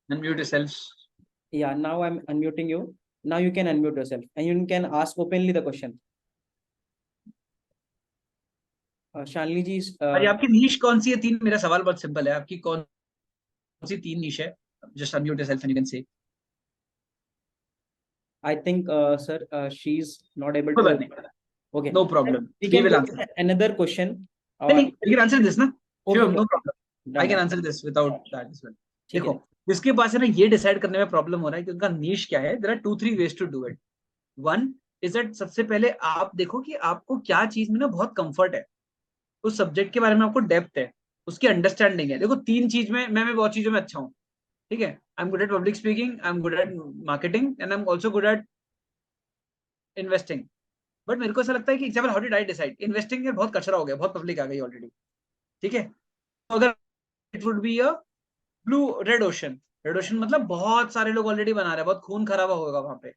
Unmute yourself. Yeah, now I'm unmuting you. Now you can unmute yourself and you can ask openly the question. Shalini ji, अरे आपकी नीश कौन सी है? 3, मेरा सवाल बहुत सिंपल है, आपकी कौन सी 3 नीश है? Just unmute yourself and you can say. I think, sir, she's not able कोई बात to. नहीं, Okay, नो प्रॉब्लम, we ही can will go answer. to another question. नहीं नहीं, यू कैन आंसर दिस ना, Okay, sure, no problem, I done, can done. Answer this without that as well. ठीक देखो, है. जिसके पास है ना ये डिसाइड करने में प्रॉब्लम हो रहा है कि उनका नीश क्या है, there are 2-3 ways to do it. One is that सबसे पहले आप देखो कि आपको क्या चीज में ना बहुत कंफर्ट है, उस सब्जेक्ट के बारे में आपको डेप्थ है, उसकी अंडरस्टैंडिंग है। देखो 3 चीज में मैं बहुत चीजों में अच्छा हूँ, ठीक है। I am good at public speaking, I am good at marketing and I am also good at investing. But मेरे को ऐसा लगता है कि example how did I decide, investing में बहुत कचरा हो गया, बहुत पब्लिक आ गई ऑलरेडी, ठीक है। तो अगर it would be a blue red ocean, red ocean मतलब बहुत सारे लोग ऑलरेडी बना रहे हैं, बहुत खून खराबा होगा वहां पे,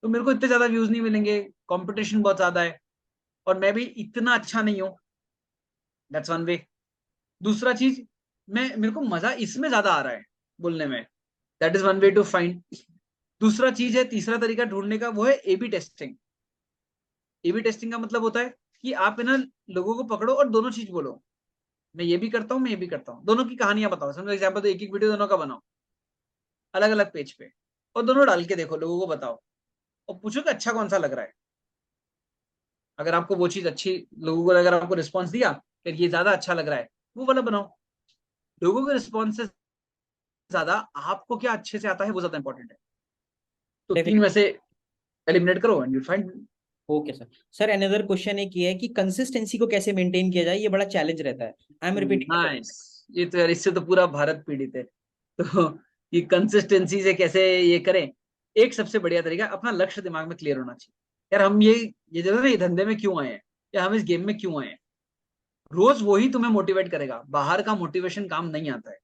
तो मेरे को इतने ज्यादा व्यूज नहीं मिलेंगे, कंपटीशन बहुत ज्यादा है, और मैं भी इतना अच्छा नहीं हूँ। That's one way. दूसरा चीज, मैं मेरे को मजा इसमें ज्यादा आ रहा है बोलने में, that is one way to find. दूसरा चीज है, तीसरा तरीका ढूंढने का, वो है एबी टेस्टिंग। एबी टेस्टिंग का मतलब होता है कि आप है ना लोगों को पकड़ो और दोनों चीज बोलो, मैं ये भी करता हूँ, मैं ये भी करता हूँ, दोनों की कहानियां बताओ। समझो एग्जाम्पल, तो एक एक वीडियो दोनों का बनाओ अलग अलग पेज पे, और दोनों डाल के देखो, लोगों को बताओ और पूछो कि अच्छा कौन सा लग रहा है। अगर आपको वो चीज अच्छी, लोगों को अगर आपको रिस्पॉन्स दिया कि ये ज्यादा अच्छा लग रहा है, वो वाला बनाओ। लोगों के रिस्पॉन्स से ज्यादा आपको क्या अच्छे से आता है वो ज्यादा इंपॉर्टेंट है। तो 3 में डेफिनेटली। से एलिमिनेट करो and you find. Okay sir. Sir another question एक ये है कि कंसिस्टेंसी को कैसे मेंटेन किया जाए, ये बड़ा चैलेंज रहता है। I am repeating. नाइस। ये तो यार इससे तो पूरा भारत पीड़ित है। तो ये कंसिस्टेंसी से कैसे ये करें, एक सबसे बढ़िया तरीका, अपना लक्ष्य दिमाग में क्लियर होना चाहिए। यार हम ये जो है ना, ये धंधे में क्यों आए हैं, या हम इस गेम में क्यों आए हैं। रोज वही तुम्हें मोटिवेट करेगा, बाहर का मोटिवेशन काम नहीं आता है।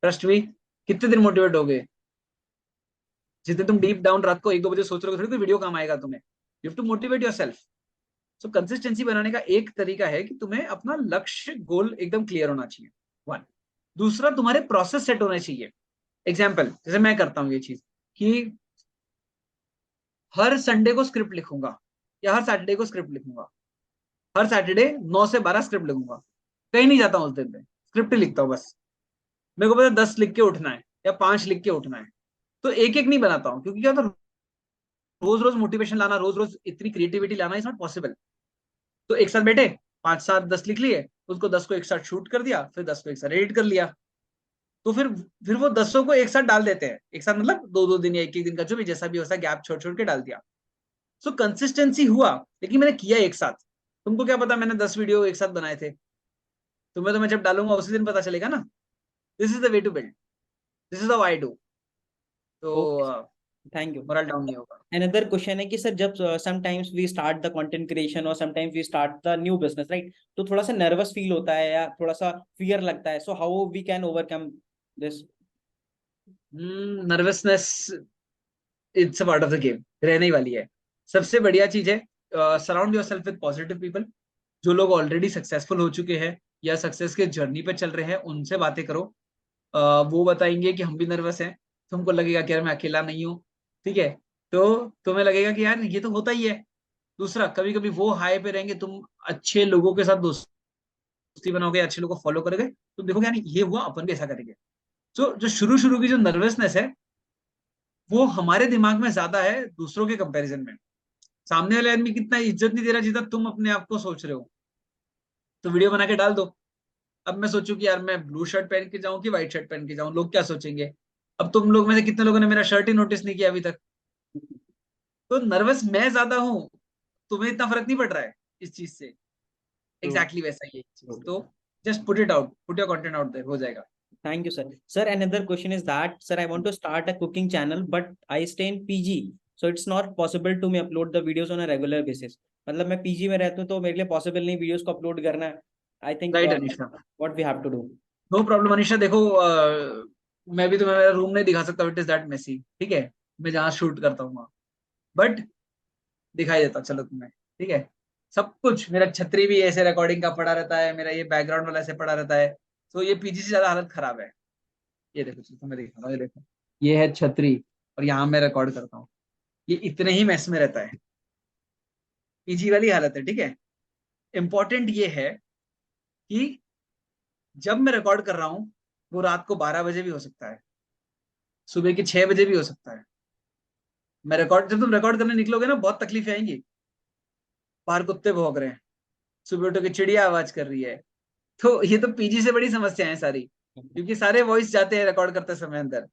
Trust me. कितने दिन मोटिवेट हो गए, जितने तुम डीप डाउन रात को 1-2 बजे सोच रहे हो, थोड़ी कोई वीडियो काम आएगा तुम्हें। You have to motivate yourself. So consistency बनाने का एक तरीका है कि तुम्हें अपना लक्ष्य गोल एकदम क्लियर होना चाहिए, वन। दूसरा, तुम्हारे प्रोसेस सेट होने चाहिए। एग्जाम्पल, जैसे मैं करता हूँ ये चीज कि हर संडे को स्क्रिप्ट लिखूंगा, या हर सैटरडे को स्क्रिप्ट लिखूंगा। हर सैटरडे 9 से 12 स्क्रिप्ट लिखूंगा। कहीं नहीं जाता हूँ उस दिन पे, स्क्रिप्ट ही लिखता हूँ बस। मेरे को पता है 10 लिख के उठना है या 5 लिख के उठना है, तो एक एक नहीं बनाता हूँ, क्योंकि क्या होता है, रोज रोज मोटिवेशन लाना, रोज रोज इतनी क्रिएटिविटी लाना इज नॉट पॉसिबल। तो एक साथ बैठे, 5 7 10 लिख लिए, उसको 10 को एक साथ शूट कर दिया, फिर 10 को एक साथ एडिट कर लिया। तो फिर वो 10 को एक साथ डाल देते हैं, एक साथ मतलब 2-2 दिन या एक एक दिन का, जो भी जैसा भी हो, गैप छोड़ छोड़ के डाल दिया। सो कंसिस्टेंसी हुआ, लेकिन मैंने किया एक साथ। तुमको क्या पता मैंने 10 वीडियो एक साथ बनाए थे, तुम्हें तो मैं जब डालूंगा उसी दिन पता चलेगा ना। This is the way to build, this is how I do. तो okay sir, thank you. Morale down नहीं होगा। अनदर क्वेश्चन है कि सर जब sometimes we start the content creation और sometimes we start the new business, right, तो थोड़ा सा नर्वस फील होता है या थोड़ा सा फियर लगता है, so how we can overcome this. Nervousness it's a part of the game, रहने ही वाली है। सबसे बढ़िया चीज है, surround your self with positive people. जो लोग ऑलरेडी सक्सेसफुल हो चुके हैं या सक्सेस के जर्नी पे चल रहे हैं, उनसे बातें करो। वो बताएंगे कि हम भी नर्वस हैं, तुमको लगेगा कि यार मैं अकेला नहीं हूँ, ठीक है। तो तुम्हें लगेगा कि यार ये तो होता ही है। दूसरा, कभी कभी वो हाई पे रहेंगे, तुम अच्छे लोगों के साथ दोस्ती बनाओगे, अच्छे लोगों को फॉलो करोगे, तुम देखोगे यार ये हुआ, अपन भी ऐसा करेंगे। तो जो शुरू शुरू की जो नर्वसनेस है, वो हमारे दिमाग में ज्यादा है दूसरों के कंपैरिजन में। सामने वाले आदमी कितना इज्जत नहीं दे रहा जितना तुम अपने आप को सोच रहे हो, तो वीडियो बना के डाल दो। अब मैं सोचूं कि यार मैं ब्लू शर्ट पहन के जाऊं कि व्हाइट शर्ट पहन के जाऊं, लोग क्या सोचेंगे। अब तुम लोग में से कितने लोगों ने मेरा शर्ट ही नोटिस नहीं किया अभी तक। तो नर्वस मैं ज्यादा हूं, तुम्हें इतना फर्क नहीं पड़ रहा है इस चीज से। एग्जैक्टली वैसा ही है चीज। तो just put it out, put your content out there, हो जाएगा। Thank you, sir. Sir, another question is that, sir, I want to start a cooking channel, but I stay in PG, so it's not possible to me upload the videos on a regular basis. मतलब मैं PG में रहता हूँ तो मेरे लिए possible नहीं videos को अपलोड करना। I think right Anisha. What we have to do. No problem Anisha. देखो मैं भी तुम्हें मेरा रूम नहीं दिखा सकता, इट इज दैट मेसी, ठीक है। मैं जहाँ शूट करता हूँ वहाँ, बट दिखाई देता चलो तुम्हें, ठीक है। सब कुछ, मेरा छतरी भी ऐसे रिकॉर्डिंग का पड़ा रहता है, मेरा ये बैकग्राउंड वाला ऐसे पड़ा रहता है। तो ये पीजी से ज्यादा हालत खराब है। ये देखो, चलो तुम्हें दिखा रहा हूँ, ये देखो, ये है छतरी, और यहाँ मैं रिकॉर्ड करता हूँ। ये इतने ही मैस में रहता है, पीजी वाली हालत है, ठीक है। इंपॉर्टेंट ये है कि जब मैं रिकॉर्ड कर रहा हूँ, वो रात को 12 बजे भी हो सकता है, सुबह के 6 बजे भी हो सकता है। मैं रिकॉर्ड, जब तुम रिकॉर्ड करने निकलोगे ना, बहुत तकलीफें आएंगी। बाहर कुत्ते भौंक रहे हैं, सुबह उठो के चिड़िया आवाज कर रही है। तो ये तो पीजी से बड़ी समस्या है सारी, क्योंकि सारे वॉइस जाते हैं रिकॉर्ड करते समय अंदर।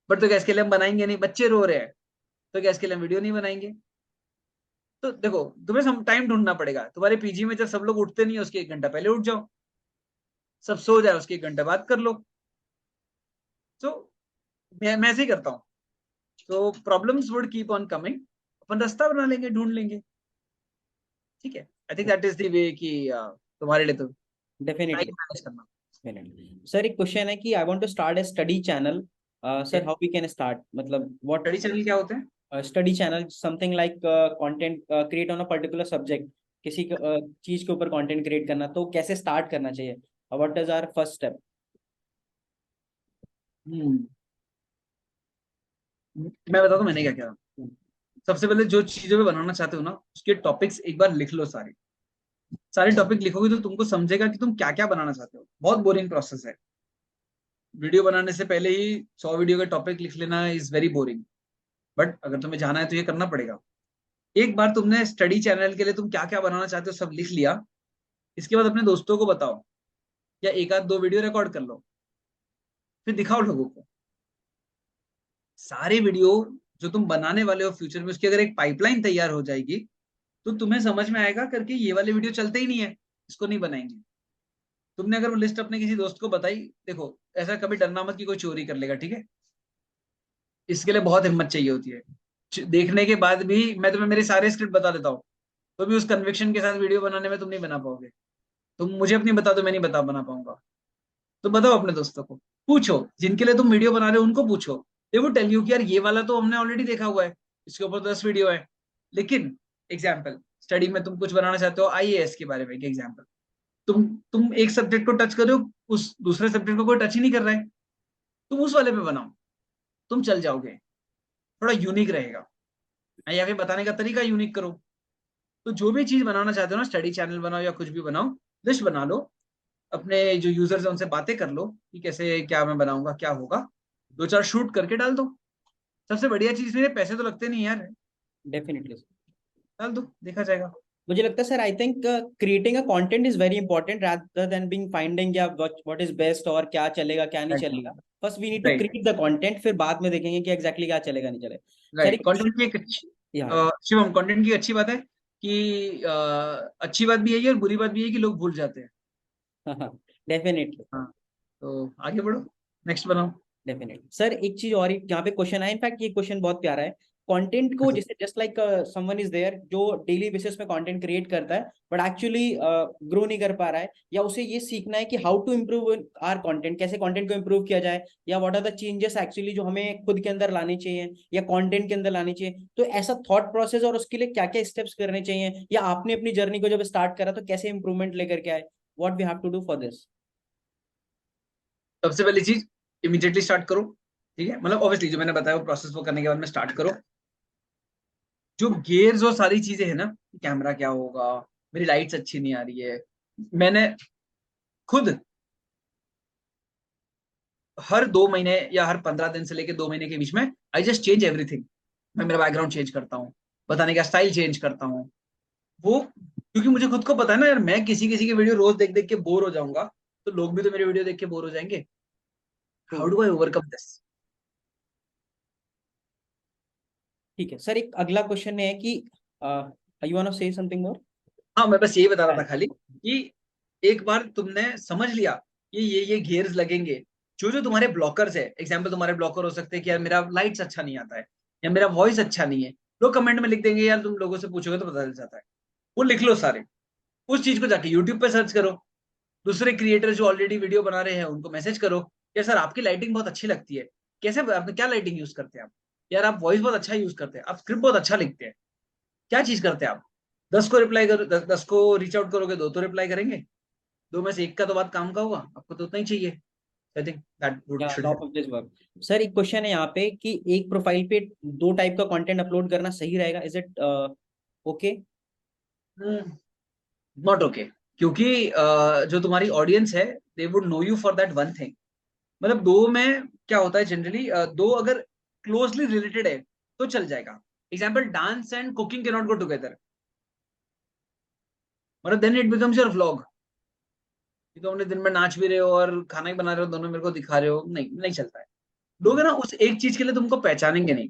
बट तो क्या इसके लिए हम बनाएंगे नहीं? बच्चे रो रहे हैं तो क्या इसके लिए हम वीडियो नहीं बनाएंगे? तो देखो, तुम्हें सम टाइम ढूंढना पड़ेगा। तुम्हारे पीजी में जब सब लोग उठते नहीं है उसके 1 घंटा पहले उठ जाओ, सब सो जाए उसके 1 घंटा बाद कर लो। तो मैं ऐसे ही करता हूँ। तो problems would keep on coming, अपन रास्ता बना लेंगे, ढूंढ लेंगे। ठीक है, I think that is the way कि तुम्हारे लिए तो टाइम डेफिनेटली। मैनेज करना। सर एक क्वेश्चन है कि I want to start a study channel, sir how we can start, मतलब व्हाट स्टडी चैनल क्या होते हैं? Study channel, something like content create on a particular subject, किसी चीज के ऊपर कंटेंट क्रिएट करना, तो कैसे स्टार्ट करना चाहिए, what is our first step? हम्म मैं बताता हूँ मैंने क्या किया। सबसे पहले जो चीजों पे बनाना चाहते हो ना, उसके टॉपिक्स एक बार लिख लो। सारे सारे टॉपिक लिखोगे तो तुमको समझेगा कि तुम क्या क्या बनाना चाहते हो। बहुत बोरिंग प्रोसेस है। वीडियो बनाने से पहले ही 100 वीडियो के टॉपिक लिख लेना इज वेरी बोरिंग। बट अगर तुम्हें जाना है तो ये करना पड़ेगा। एक बार तुमने स्टडी चैनल के लिए तुम क्या क्या बनाना चाहते हो सब लिख लिया, इसके बाद अपने दोस्तों को बताओ, या एक आध 2 वीडियो रिकॉर्ड कर लो, फिर दिखाओ लोगों को। सारे वीडियो जो तुम बनाने वाले हो फ्यूचर में, उसकी अगर एक पाइपलाइन तैयार हो जाएगी तो तुम्हें समझ में आएगा करके ये वाले वीडियो चलते ही नहीं है, इसको नहीं बनाएंगे। तुमने अगर वो लिस्ट अपने किसी दोस्त को बताई, देखो ऐसा कभी डरना मत कि कोई चोरी कर लेगा, ठीक है? इसके लिए बहुत हिम्मत चाहिए होती है। देखने के बाद भी मैं तुम्हें मेरे सारे स्क्रिप्ट बता देता हूँ, तो भी उस कन्विक्शन के साथ वीडियो बनाने में तुम नहीं बना पाओगे। तुम मुझे अपनी बता दो, मैं नहीं बना पाऊंगा। तो बताओ अपने दोस्तों को, पूछो जिनके लिए तुम वीडियो बना रहे हो उनको पूछो। दे वो टेल यू कि यार ये वाला तो हमने ऑलरेडी देखा हुआ है, इसके ऊपर तो 10 वीडियो है। लेकिन एग्जाम्पल, स्टडी में तुम कुछ बनाना चाहते हो आईएएस के बारे में, एक एग्जाम्पल, तुम एक सब्जेक्ट को टच कर रहे हो, उस दूसरे सब्जेक्ट को कोई टच ही नहीं कर रहा है, तुम उस वाले पे बनाओ, तुम चल जाओगे। थोड़ा यूनिक रहेगा, या फिर बताने का तरीका यूनिक करो। तो जो भी चीज बनाना चाहते हो ना, स्टडी चैनल बनाओ या कुछ भी बनाओ, लिस्ट बना लो, अपने जो यूजर्स हैं उनसे बातें कर लो कि कैसे क्या मैं बनाऊंगा, क्या होगा, 2 4 शूट करके डाल दो। सबसे बढ़िया चीज में पैसे तो लगते नहीं यार, डेफिनेटली। डाल दो, देखा जाएगा। मुझे लगता है sir, I think creating a content is very important rather than being finding या व्हाट इज बेस्ट और क्या चलेगा क्या नहीं राइट, चलेगा। First we need to right, create the content, फिर बाद में देखेंगे कि एग्जैक्टली क्या चलेगा नहीं चलेगा। Sir right. एक कंटेंट की एक अच्छी या शिवम, कंटेंट की अच्छी बात है कि अच्छी बात भी यही है और बुरी बात भी है कि लोग भूल जाते हैं। डेफिनेटली। हाँ, तो आगे बढ़ो, नेक्स्ट बनाओ। डेफिनेटली सर, एक चीज और यहाँ पे क्वेश्चन है, इनफैक्ट ये क्वेश्चन बहुत प्यारा है। कंटेंट को अच्छा, जैसे just like someone is there जो डेली बेसिस में कंटेंट क्रिएट करता है बट एक्चुअली ग्रो नहीं कर पा रहा है, या उसे ये सीखना है कि how to improve our content, कैसे कंटेंट को इम्प्रूव किया जाए, या what are the changes actually जो हमें खुद के अंदर लाने चाहिए या कंटेंट के अंदर लाने चाहिए, तो ऐसा थॉट प्रोसेस और उसके लिए क्या क्या स्टेप्स करने चाहिए, या आपने अपनी जर्नी को जब स्टार्ट करा तो कैसे इंप्रूवमेंट लेकर के आए, what we have to do for this? सबसे पहली चीज, इमीडिएटली स्टार्ट करो। ठीक है, मतलब ऑब्वियसली जो मैंने बताया वो प्रोसेस वो करने के बाद में स्टार्ट करो। जो गियर्स और सारी चीजें है ना, कैमरा क्या होगा, मेरी लाइट्स अच्छी नहीं आ रही है, मैंने खुद हर 2 महीने या हर 15 दिन से लेके 2 महीने के बीच में आई जस्ट चेंज एवरीथिंग। मैं मेरा बैकग्राउंड चेंज करता हूँ, बताने का स्टाइल चेंज करता हूँ। वो क्योंकि मुझे खुद को पता है ना यार, मैं किसी किसी के वीडियो रोज देख देख के बोर हो जाऊंगा, तो लोग भी तो मेरे वीडियो देख के बोर हो जाएंगे। How do I overcome this? ठीक है सर, एक अगला क्वेश्चन है कि you want to say something more? हाँ, मैं बस यही बता रहा था खाली कि एक बार तुमने समझ लिया कि ये गियर्स लगेंगे, जो जो तुम्हारे ब्लॉकर्स है, एग्जाम्पल तुम्हारे ब्लॉकर हो सकते हैं कि यार मेरा लाइट्स अच्छा नहीं आता है या मेरा वॉइस अच्छा नहीं है। लोग कमेंट में लिख देंगे यार, तुम लोगों से पूछोगे तो पता चल जाता है। वो लिख लो सारे, उस चीज को जाके यूट्यूब पे सर्च करो, दूसरे क्रिएटर जो ऑलरेडी वीडियो बना रहे हैं उनको मैसेज करो, यार सर आपकी लाइटिंग बहुत अच्छी लगती है, कैसे आप क्या लाइटिंग यूज करते हैं आप? यार आप वॉइस बहुत अच्छा यूज करते हैं, आप स्क्रिप्ट बहुत अच्छा लिखते हैं, क्या चीज करते हैं आप? 10 को रिप्लाई करो, 10 को रीच आउट करोगे, 2 तो रिप्लाई करेंगे, 2 में से एक का तो बात काम का होगा, आपको तो उतना ही चाहिए। आई थिंक दैट वुड या should top help. Of this work. Sir एक क्वेश्चन है यहाँ पे कि एक प्रोफाइल पे दो टाइप का कंटेंट अपलोड करना सही रहेगा, is it okay? Not okay, क्योंकि जो तुम्हारी ऑडियंस है, they would know you for that one thing. मतलब दो में क्या होता है जनरली, दो अगर क्लोजली रिलेटेड है तो चल जाएगा। Example, dance and cooking can not go together, मतलब then it becomes your vlog. ये तो अपने दिन में नाच भी रहे हो और खाना ही बना रहे हो, दोनों मेरे को दिखा रहे हो, नहीं नहीं चलता है। लोग है ना उस एक चीज के लिए तुमको पहचानेंगे नहीं।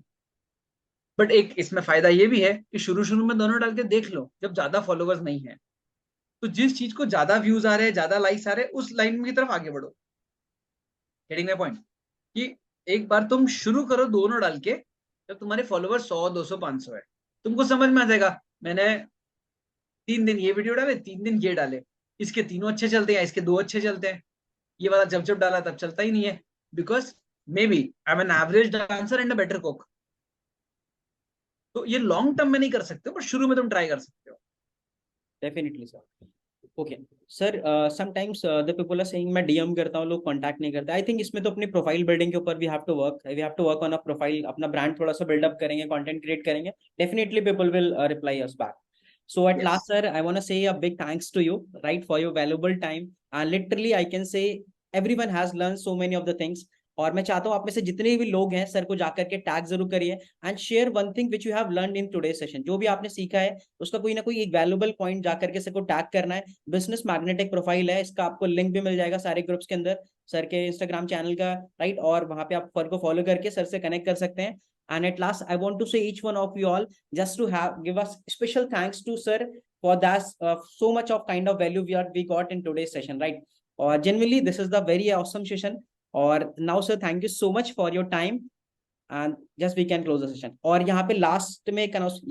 बट एक इसमें फायदा ये भी है कि शुरू शुरू में दोनों डाल के देख लो, जब ज्यादा फॉलोवर्स नहीं है तो जिस चीज को ज्यादा व्यूज आ रहे हैं, ज्यादा लाइक्स आ रहे हैं, उस लाइन की तरफ आगे बढ़ो। Getting my point? कि एक बार तुम शुरू करो दोनों डाल के, जब तुम्हारे फॉलोवर 100 200 500 है, तुमको समझ में आ जाएगा मैंने 3 दिन ये वीडियो डाले, 3 दिन ये डाले, इसके तीनों अच्छे चलते हैं, इसके 2 अच्छे चलते हैं, ये वाला जब जब डाला तब चलता ही नहीं है, because may be I am an average dancer and a better cook. तो ये लॉन्ग टर्म में नहीं कर सकते हो, पर शुरू में तुम ट्राई कर सकते हो। Definitely sir. Okay sir, sometimes the people are saying मैं डीएम करता हूँ, लोग कांटेक्ट नहीं करते। आई थिंक इसमें तो अपनी प्रोफाइल बिल्डिंग के ऊपर we have to work on a profile, अपना ब्रांड थोड़ा सा बिल्डअप करेंगे, कंटेंट क्रिएट करेंगे, definitely people will reply us back. So at Yes. last, sir, I want to say a big thanks to you, right, for your valuable time. And literally, I can say everyone has learned so many of the things. और मैं चाहता हूँ आप में से जितने भी लोग हैं सर को जाकर के टैग जरूर करिए and share one thing which you have learn in today session. जो भी आपने सीखा है उसका कोई ना कोई एक वैल्यूबल पॉइंट जाकर के सर को टैग करना है. बिजनेस मैग्नेटिक प्रोफाइल है, इसका आपको लिंक भी मिल जाएगा सारे ग्रुप्स के अंदर, सर के इंस्टाग्राम चैनल का, राइट. और वहां पे आप सर को फॉलो करके सर से कनेक्ट कर सकते हैं. And at last, I want to say each one of you all just to have give us special thanks to sir for that so much of kind of value we got in today's session, right? Or genuinely, this is the very awesome session. Or now, sir, thank you so much for your time. And just we can close the session. और यहाँ पे last में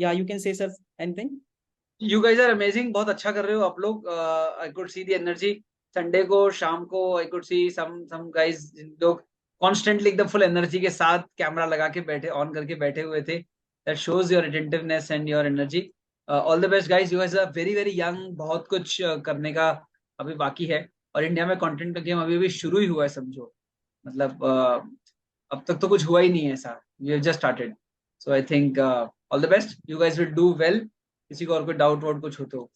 yeah, you can say sir anything. You guys are amazing, बहुत अच्छा कर रहे हो आप लोग. I could see the energy. Sunday को शाम को I could see some guys लोग कॉन्स्टेंटली एकदम फुल एनर्जी के साथ कैमरा लगा के बैठे, ऑन करके बैठे हुए थे. That shows your attentiveness and your energy. All the best guys, you guys are very very young, बहुत कुछ करने का अभी बाकी है. और इंडिया में कंटेंट का गेम अभी भी शुरू ही हुआ है समझो. मतलब अब तक तो कुछ हुआ ही नहीं है ऐसा. We have just started. So I think all the best, you guys will do well. किसी को और कोई डाउट वाउट कुछ हो तो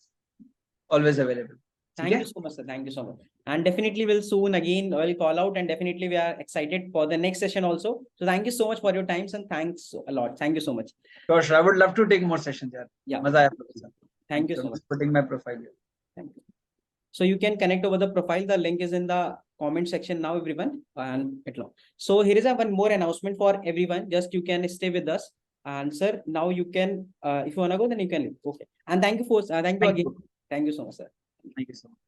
always available. Thank you so much, sir. Thank you so much. And definitely we'll soon again will call out, and definitely we are excited for the next session also. So thank you so much for your time, and thanks a lot. Thank you so much. Sure, I would love to take more sessions यार. Yeah. मजा आया आपके साथ. Thank you so much. Putting my profile here. Thank you. So you can connect over the profile. The link is in the comment section now, everyone. And it long. So here is a one more announcement for everyone. Just you can stay with us. And sir, now you can, if you wanna go, then you can leave. Okay. And thank you for, thank you again. Thank you so much, sir. Thank you so much.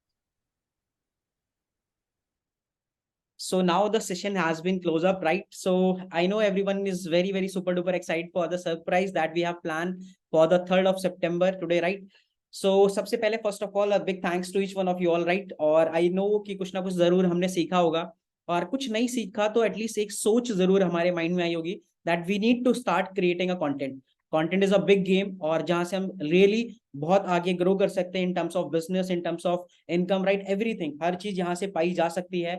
So now the session has been closed up, right? So I know everyone is very, very super duper excited for the surprise that we have planned for the 3rd of September today, right? So सबसे पहले first of all a big thanks to each one of you all, right? और I know कि कुछ ना कुछ जरूर हमने सीखा होगा, और कुछ नहीं सीखा तो एटलीस्ट एक सोच जरूर हमारे माइंड में आई होगी that we need to start creating a content. Content is a big game, और जहां से हम really बहुत आगे ग्रो कर सकते हैं in terms of business, in terms of income, right? Everything, हर चीज यहाँ से पाई जा सकती है.